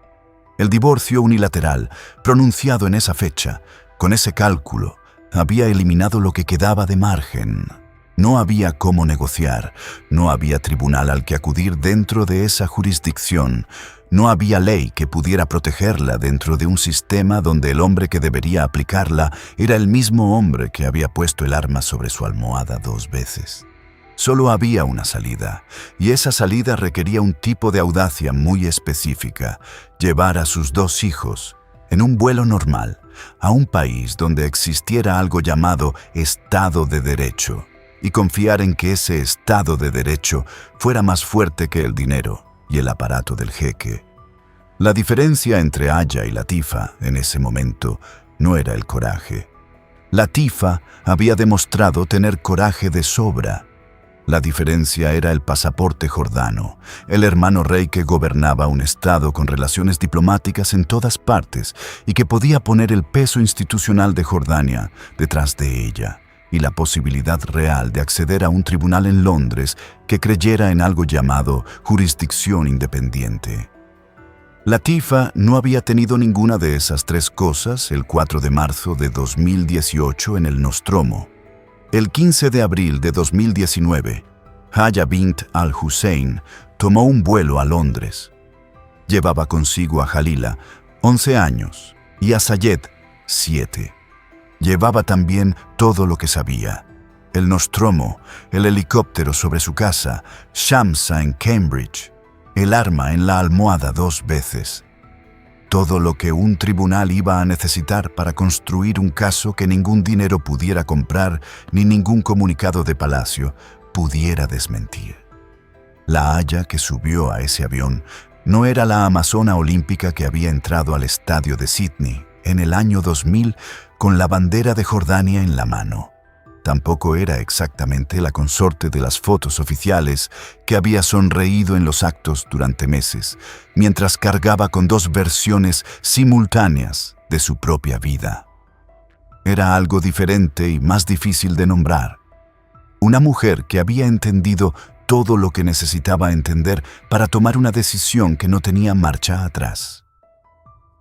El divorcio unilateral, pronunciado en esa fecha, con ese cálculo, había eliminado lo que quedaba de margen. No había cómo negociar, no había tribunal al que acudir dentro de esa jurisdicción, no había ley que pudiera protegerla dentro de un sistema donde el hombre que debería aplicarla era el mismo hombre que había puesto el arma sobre su almohada 2 veces. Solo había una salida, y esa salida requería un tipo de audacia muy específica: llevar a sus 2 hijos, en un vuelo normal, a un país donde existiera algo llamado Estado de Derecho, y confiar en que ese Estado de Derecho fuera más fuerte que el dinero y el aparato del jeque. La diferencia entre Aya y Latifa en ese momento no era el coraje. Latifa había demostrado tener coraje de sobra. La diferencia era el pasaporte jordano, el hermano rey que gobernaba un estado con relaciones diplomáticas en todas partes y que podía poner el peso institucional de Jordania detrás de ella, y la posibilidad real de acceder a un tribunal en Londres que creyera en algo llamado jurisdicción independiente. Latifa no había tenido ninguna de esas 3 cosas el 4 de marzo de 2018 en el Nostromo. El 15 de abril de 2019, Aya bint al-Hussein tomó un vuelo a Londres. Llevaba consigo a Jalila, 11 años, y a Sayed, 7. Llevaba también todo lo que sabía: el Nostromo, el helicóptero sobre su casa, Shamsa en Cambridge, el arma en la almohada 2 veces. Todo lo que un tribunal iba a necesitar para construir un caso que ningún dinero pudiera comprar ni ningún comunicado de palacio pudiera desmentir. La Aya que subió a ese avión no era la amazona olímpica que había entrado al estadio de Sydney en el año 2000 con la bandera de Jordania en la mano. Tampoco era exactamente la consorte de las fotos oficiales que había sonreído en los actos durante meses, mientras cargaba con 2 versiones simultáneas de su propia vida. Era algo diferente y más difícil de nombrar. Una mujer que había entendido todo lo que necesitaba entender para tomar una decisión que no tenía marcha atrás.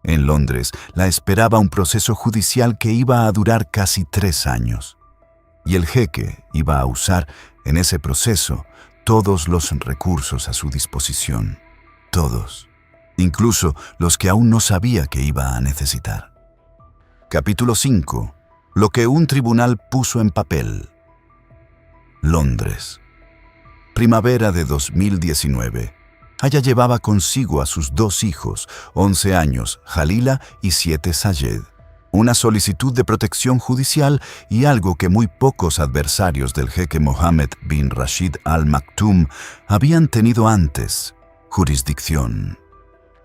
En Londres la esperaba un proceso judicial que iba a durar casi 3 años. Y el jeque iba a usar en ese proceso todos los recursos a su disposición. Todos. Incluso los que aún no sabía que iba a necesitar. Capítulo 5. Lo que un tribunal puso en papel. Londres. Primavera de 2019. Aya llevaba consigo a sus 2 hijos, 11 años, Jalila y 7, Sayed. Una solicitud de protección judicial y algo que muy pocos adversarios del jeque Mohammed bin Rashid Al Maktoum habían tenido antes: jurisdicción.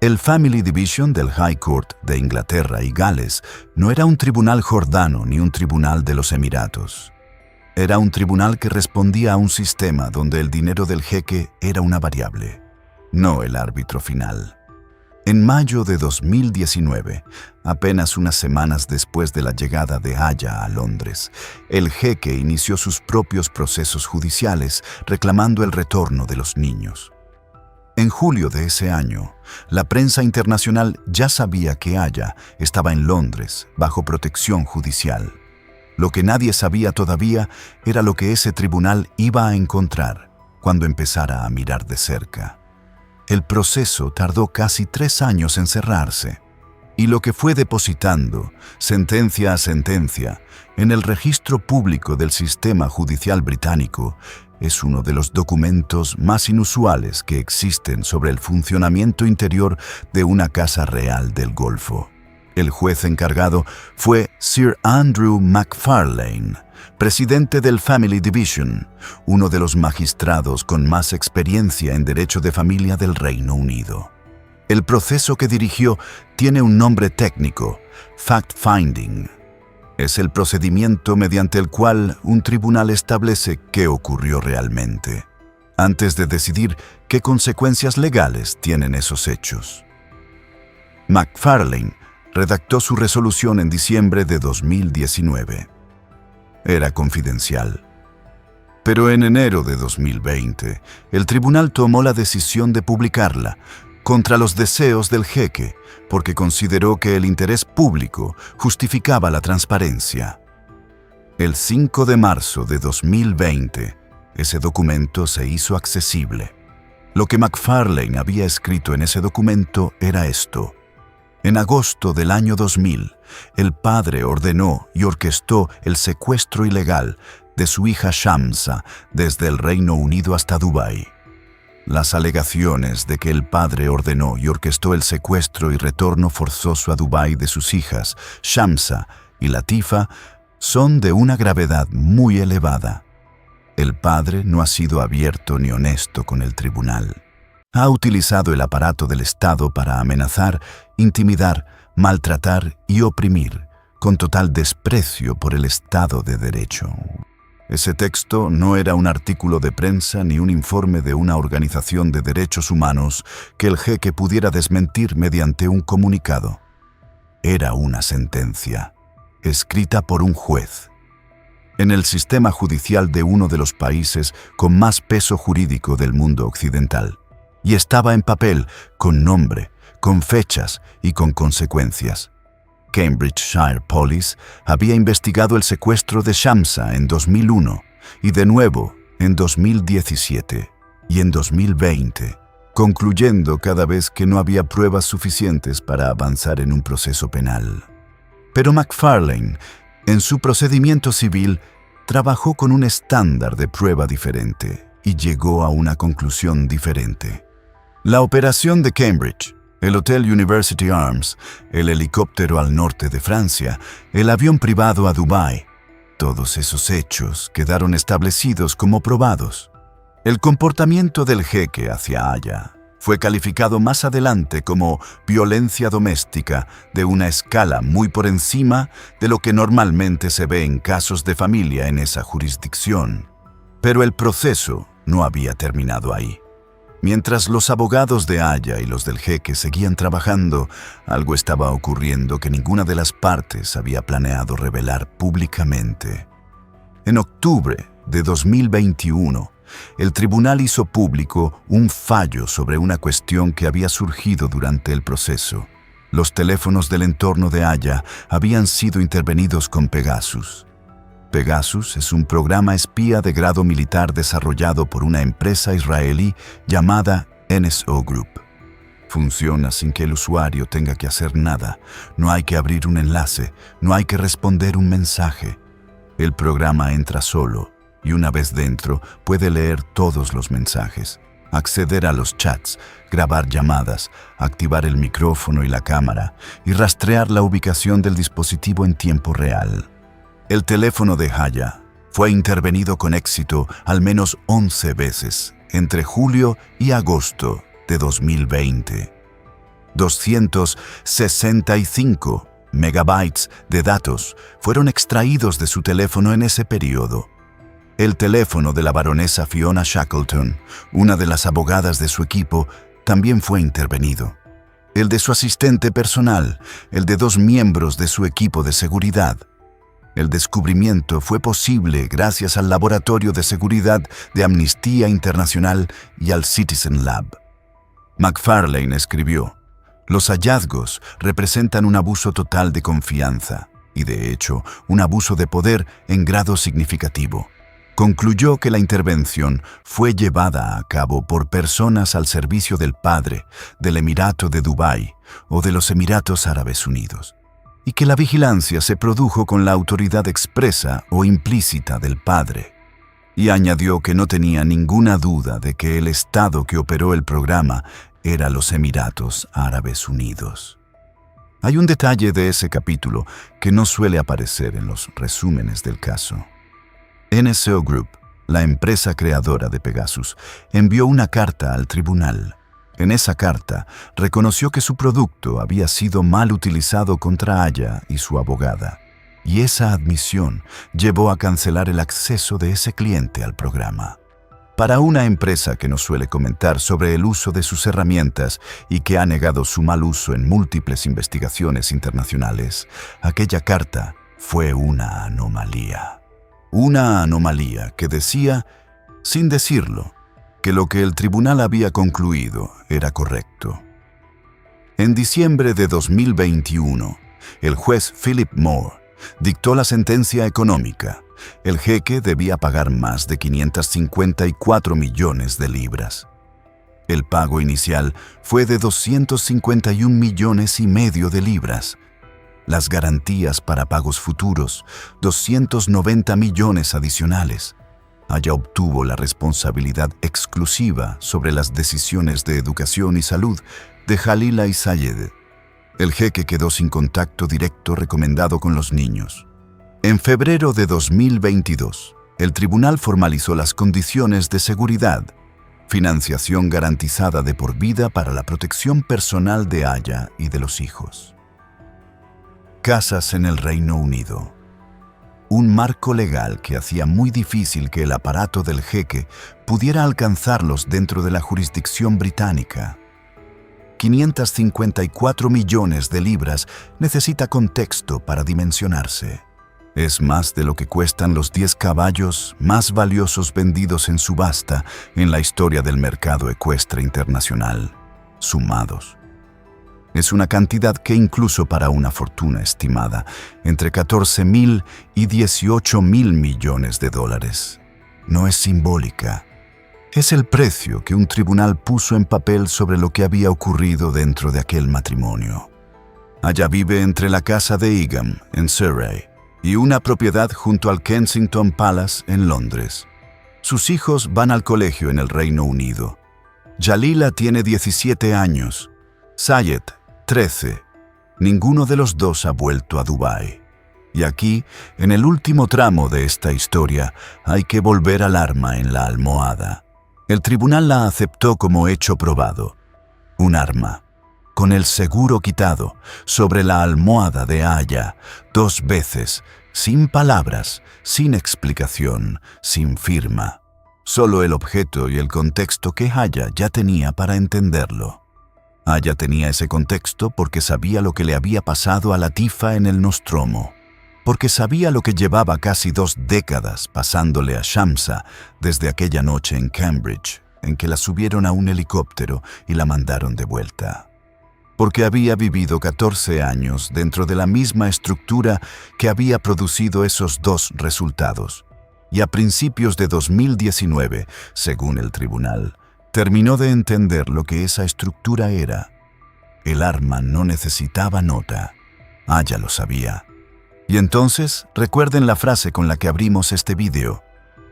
El Family Division del High Court de Inglaterra y Gales no era un tribunal jordano ni un tribunal de los Emiratos. Era un tribunal que respondía a un sistema donde el dinero del jeque era una variable, no el árbitro final. En mayo de 2019, apenas unas semanas después de la llegada de Aya a Londres, el jeque inició sus propios procesos judiciales reclamando el retorno de los niños. En julio de ese año, la prensa internacional ya sabía que Aya estaba en Londres bajo protección judicial. Lo que nadie sabía todavía era lo que ese tribunal iba a encontrar cuando empezara a mirar de cerca. el proceso tardó casi 3 años en cerrarse, y lo que fue depositando, sentencia a sentencia, en el registro público del sistema judicial británico, es uno de los documentos más inusuales que existen sobre el funcionamiento interior de una casa real del Golfo. El juez encargado fue Sir Andrew Macfarlane, presidente del Family Division, uno de los magistrados con más experiencia en derecho de familia del Reino Unido. El proceso que dirigió tiene un nombre técnico, fact-finding. Es el procedimiento mediante el cual un tribunal establece qué ocurrió realmente, antes de decidir qué consecuencias legales tienen esos hechos. Macfarlane redactó su resolución en diciembre de 2019. Era confidencial. Pero en enero de 2020, el tribunal tomó la decisión de publicarla, contra los deseos del jeque, porque consideró que el interés público justificaba la transparencia. El 5 de marzo de 2020, ese documento se hizo accesible. Lo que Macfarlane había escrito en ese documento era esto. En agosto del año 2000, el padre ordenó y orquestó el secuestro ilegal de su hija Shamsa desde el Reino Unido hasta Dubái. Las alegaciones de que el padre ordenó y orquestó el secuestro y retorno forzoso a Dubái de sus hijas, Shamsa y Latifa, son de una gravedad muy elevada. El padre no ha sido abierto ni honesto con el tribunal. Ha utilizado el aparato del Estado para amenazar, intimidar, maltratar y oprimir, con total desprecio por el Estado de Derecho. Ese texto no era un artículo de prensa ni un informe de una organización de derechos humanos que el jeque pudiera desmentir mediante un comunicado. Era una sentencia, escrita por un juez. En el sistema judicial de uno de los países con más peso jurídico del mundo occidental. Y estaba en papel, con nombre, con fechas y con consecuencias. Cambridgeshire Police había investigado el secuestro de Shamsa en 2001 y de nuevo en 2017 y en 2020, concluyendo cada vez que no había pruebas suficientes para avanzar en un proceso penal. Pero Macfarlane, en su procedimiento civil, trabajó con un estándar de prueba diferente y llegó a una conclusión diferente. La operación de Cambridge, el Hotel University Arms, el helicóptero al norte de Francia, el avión privado a Dubái, todos esos hechos quedaron establecidos como probados. El comportamiento del jeque hacia Aya fue calificado más adelante como violencia doméstica de una escala muy por encima de lo que normalmente se ve en casos de familia en esa jurisdicción. Pero el proceso no había terminado ahí. Mientras los abogados de Aya y los del jeque seguían trabajando, algo estaba ocurriendo que ninguna de las partes había planeado revelar públicamente. En octubre de 2021, el tribunal hizo público un fallo sobre una cuestión que había surgido durante el proceso. Los teléfonos del entorno de Aya habían sido intervenidos con Pegasus. Pegasus es un programa espía de grado militar desarrollado por una empresa israelí llamada NSO Group. Funciona sin que el usuario tenga que hacer nada. No hay que abrir un enlace, no hay que responder un mensaje. El programa entra solo y una vez dentro puede leer todos los mensajes, acceder a los chats, grabar llamadas, activar el micrófono y la cámara y rastrear la ubicación del dispositivo en tiempo real. El teléfono de Aya fue intervenido con éxito al menos 11 veces entre julio y agosto de 2020. 265 megabytes de datos fueron extraídos de su teléfono en ese periodo. El teléfono de la baronesa Fiona Shackleton, una de las abogadas de su equipo, también fue intervenido. El de su asistente personal, el de 2 miembros de su equipo de seguridad. El descubrimiento fue posible gracias al Laboratorio de Seguridad de Amnistía Internacional y al Citizen Lab. Macfarlane escribió: "Los hallazgos representan un abuso total de confianza y, de hecho, un abuso de poder en grado significativo. concluyó que la intervención fue llevada a cabo por personas al servicio del padre, del Emirato de Dubái o de los Emiratos Árabes Unidos, y que la vigilancia se produjo con la autoridad expresa o implícita del padre. Y añadió que no tenía ninguna duda de que el Estado que operó el programa era los Emiratos Árabes Unidos. Hay un detalle de ese capítulo que no suele aparecer en los resúmenes del caso. NSO Group, la empresa creadora de Pegasus, envió una carta al tribunal. En esa carta, reconoció que su producto había sido mal utilizado contra Aya y su abogada, y esa admisión llevó a cancelar el acceso de ese cliente al programa. Para una empresa que no suele comentar sobre el uso de sus herramientas y que ha negado su mal uso en múltiples investigaciones internacionales, aquella carta fue una anomalía. Una anomalía que decía, sin decirlo, que lo que el tribunal había concluido era correcto. En diciembre de 2021, el juez Philip Moore dictó la sentencia económica. El jeque debía pagar más de 554 millones de libras. El pago inicial fue de 251 millones y medio de libras. Las garantías para pagos futuros, 290 millones adicionales. Aya obtuvo la responsabilidad exclusiva sobre las decisiones de educación y salud de Jalila y Sayed. El jeque quedó sin contacto directo recomendado con los niños. En febrero de 2022, el tribunal formalizó las condiciones de seguridad, financiación garantizada de por vida para la protección personal de Aya y de los hijos. Casas en el Reino Unido. Un marco legal que hacía muy difícil que el aparato del jeque pudiera alcanzarlos dentro de la jurisdicción británica. 554 millones de libras necesita contexto para dimensionarse. Es más de lo que cuestan los 10 caballos más valiosos vendidos en subasta en la historia del mercado ecuestre internacional, sumados. Es una cantidad que incluso para una fortuna estimada entre 14.000 y 18.000 millones de dólares no es simbólica. Es el precio que un tribunal puso en papel sobre lo que había ocurrido dentro de aquel matrimonio. Aya vive entre la casa de Egham, en Surrey, y una propiedad junto al Kensington Palace, en Londres. Sus hijos van al colegio en el Reino Unido. Jalila tiene 17 años, Sayed 13. Ninguno de los dos ha vuelto a Dubái. Y aquí, en el último tramo de esta historia, hay que volver al arma en la almohada. El tribunal la aceptó como hecho probado. Un arma, con el seguro quitado, sobre la almohada de Aya, 2 veces, sin palabras, sin explicación, sin firma. Solo el objeto y el contexto que Aya ya tenía para entenderlo. Aya tenía ese contexto porque sabía lo que le había pasado a Latifa en el Nostromo, porque sabía lo que llevaba casi 2 décadas pasándole a Shamsa desde aquella noche en Cambridge, en que la subieron a un helicóptero y la mandaron de vuelta. Porque había vivido 14 años dentro de la misma estructura que había producido esos 2 resultados. Y a principios de 2019, según el tribunal, terminó de entender lo que esa estructura era. El arma no necesitaba nota. Aya lo sabía. Y entonces, recuerden la frase con la que abrimos este vídeo,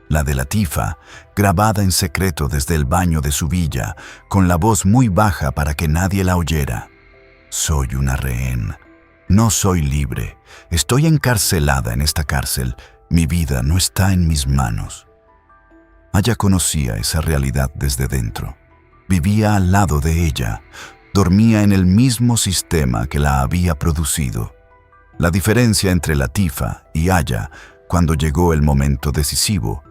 la de Latifa, grabada en secreto desde el baño de su villa, con la voz muy baja para que nadie la oyera. Soy una rehén. No soy libre. Estoy encarcelada en esta cárcel. Mi vida no está en mis manos. Aya conocía esa realidad desde dentro. Vivía al lado de ella. Dormía en el mismo sistema que la había producido. La diferencia entre Latifa y Aya, cuando llegó el momento decisivo,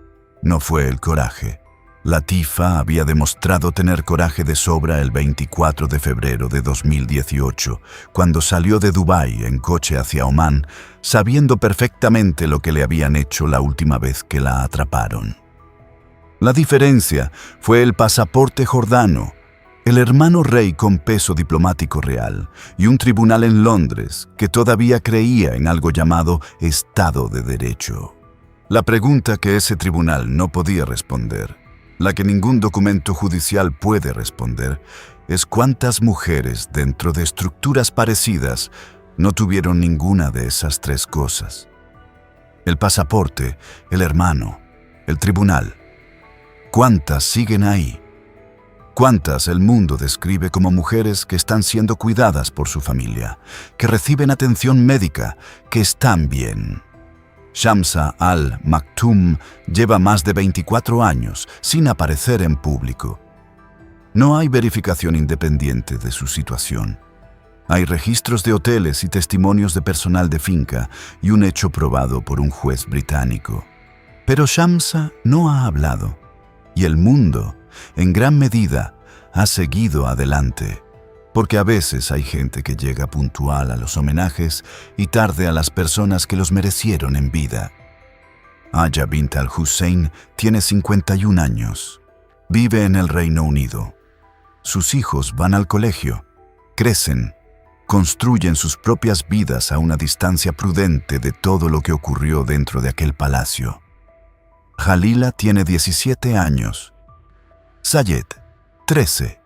no fue el coraje. Latifa había demostrado tener coraje de sobra el 24 de febrero de 2018, cuando salió de Dubái en coche hacia Omán, sabiendo perfectamente lo que le habían hecho la última vez que la atraparon. La diferencia fue el pasaporte jordano, el hermano rey con peso diplomático real y un tribunal en Londres que todavía creía en algo llamado Estado de Derecho. La pregunta que ese tribunal no podía responder, la que ningún documento judicial puede responder, es cuántas mujeres dentro de estructuras parecidas no tuvieron ninguna de esas tres cosas. El pasaporte, el hermano, el tribunal. ¿Cuántas siguen ahí? ¿Cuántas el mundo describe como mujeres que están siendo cuidadas por su familia, que reciben atención médica, que están bien? Shamsa al-Maktoum lleva más de 24 años sin aparecer en público. No hay verificación independiente de su situación. Hay registros de hoteles y testimonios de personal de finca y un hecho probado por un juez británico. Pero Shamsa no ha hablado, y el mundo, en gran medida, ha seguido adelante, porque a veces hay gente que llega puntual a los homenajes y tarde a las personas que los merecieron en vida. Aya bint al-Hussein tiene 51 años. Vive en el Reino Unido. Sus hijos van al colegio, crecen, construyen sus propias vidas a una distancia prudente de todo lo que ocurrió dentro de aquel palacio. Jalila tiene 17 años. Sayed, 13.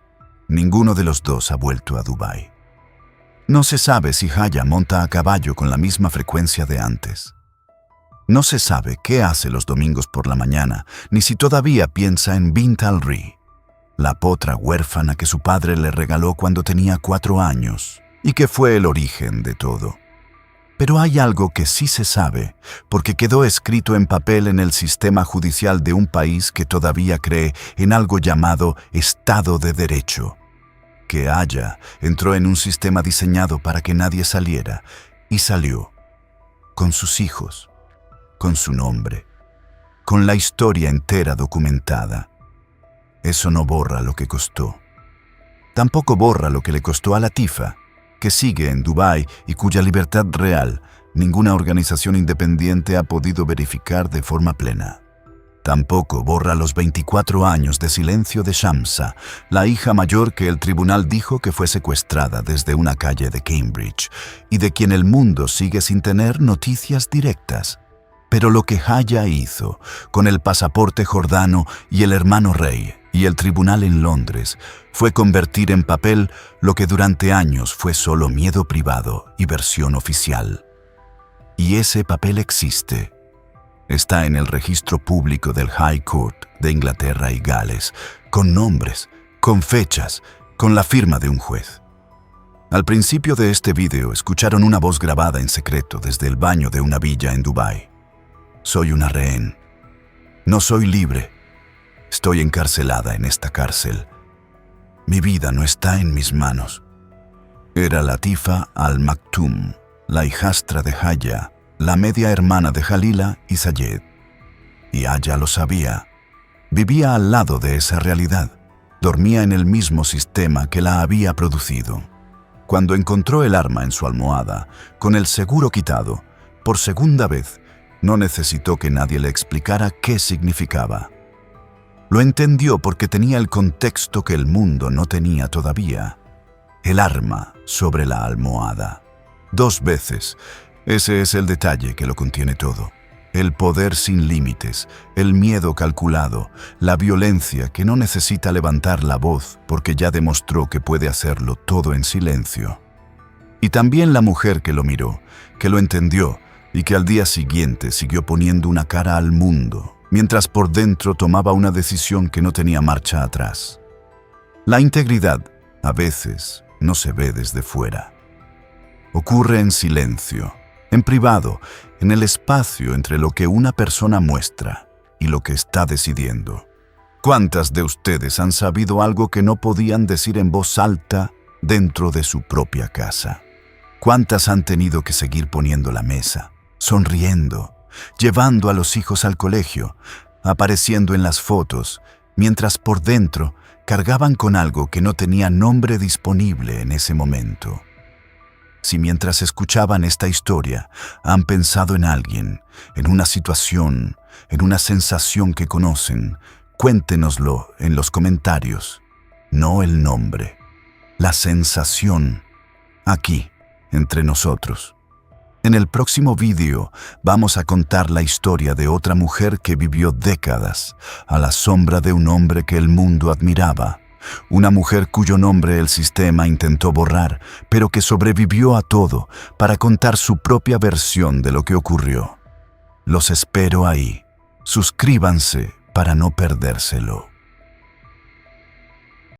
Ninguno de los dos ha vuelto a Dubái. No se sabe si Haya monta a caballo con la misma frecuencia de antes. No se sabe qué hace los domingos por la mañana, ni si todavía piensa en Bint al-Ri, la potra huérfana que su padre le regaló cuando tenía 4 años y que fue el origen de todo. Pero hay algo que sí se sabe, porque quedó escrito en papel en el sistema judicial de un país que todavía cree en algo llamado Estado de Derecho. Que Aya entró en un sistema diseñado para que nadie saliera, y salió, con sus hijos, con su nombre, con la historia entera documentada. Eso no borra lo que costó. Tampoco borra lo que le costó a Latifa, que sigue en Dubái y cuya libertad real ninguna organización independiente ha podido verificar de forma plena. Tampoco borra los 24 años de silencio de Shamsa, la hija mayor que el tribunal dijo que fue secuestrada desde una calle de Cambridge y de quien el mundo sigue sin tener noticias directas. Pero lo que Haya hizo con el pasaporte jordano y el hermano rey y el tribunal en Londres fue convertir en papel lo que durante años fue solo miedo privado y versión oficial. Y ese papel existe. Está en el registro público del High Court de Inglaterra y Gales, con nombres, con fechas, con la firma de un juez. Al principio de este video escucharon una voz grabada en secreto desde el baño de una villa en Dubái. Soy una rehén. No soy libre. Estoy encarcelada en esta cárcel. Mi vida no está en mis manos. Era Latifa al-Maktoum, la hijastra de Haya, la media hermana de Jalila y Sayed. Y Haya lo sabía. Vivía al lado de esa realidad. Dormía en el mismo sistema que la había producido. Cuando encontró el arma en su almohada, con el seguro quitado, por segunda vez, no necesitó que nadie le explicara qué significaba. Lo entendió porque tenía el contexto que el mundo no tenía todavía. El arma sobre la almohada. 2 veces. Ese es el detalle que lo contiene todo. El poder sin límites, el miedo calculado, la violencia que no necesita levantar la voz porque ya demostró que puede hacerlo todo en silencio. Y también la mujer que lo miró, que lo entendió y que al día siguiente siguió poniendo una cara al mundo, mientras por dentro tomaba una decisión que no tenía marcha atrás. La integridad, a veces, no se ve desde fuera. Ocurre en silencio, en privado, en el espacio entre lo que una persona muestra y lo que está decidiendo. ¿Cuántas de ustedes han sabido algo que no podían decir en voz alta dentro de su propia casa? ¿Cuántas han tenido que seguir poniendo la mesa, sonriendo, llevando a los hijos al colegio, apareciendo en las fotos, mientras por dentro cargaban con algo que no tenía nombre disponible en ese momento? Si mientras escuchaban esta historia han pensado en alguien, en una situación, en una sensación que conocen, cuéntenoslo en los comentarios. No el nombre, la sensación, aquí, entre nosotros. En el próximo vídeo vamos a contar la historia de otra mujer que vivió décadas a la sombra de un hombre que el mundo admiraba. Una mujer cuyo nombre el sistema intentó borrar, pero que sobrevivió a todo para contar su propia versión de lo que ocurrió. Los espero ahí. Suscríbanse para no perdérselo.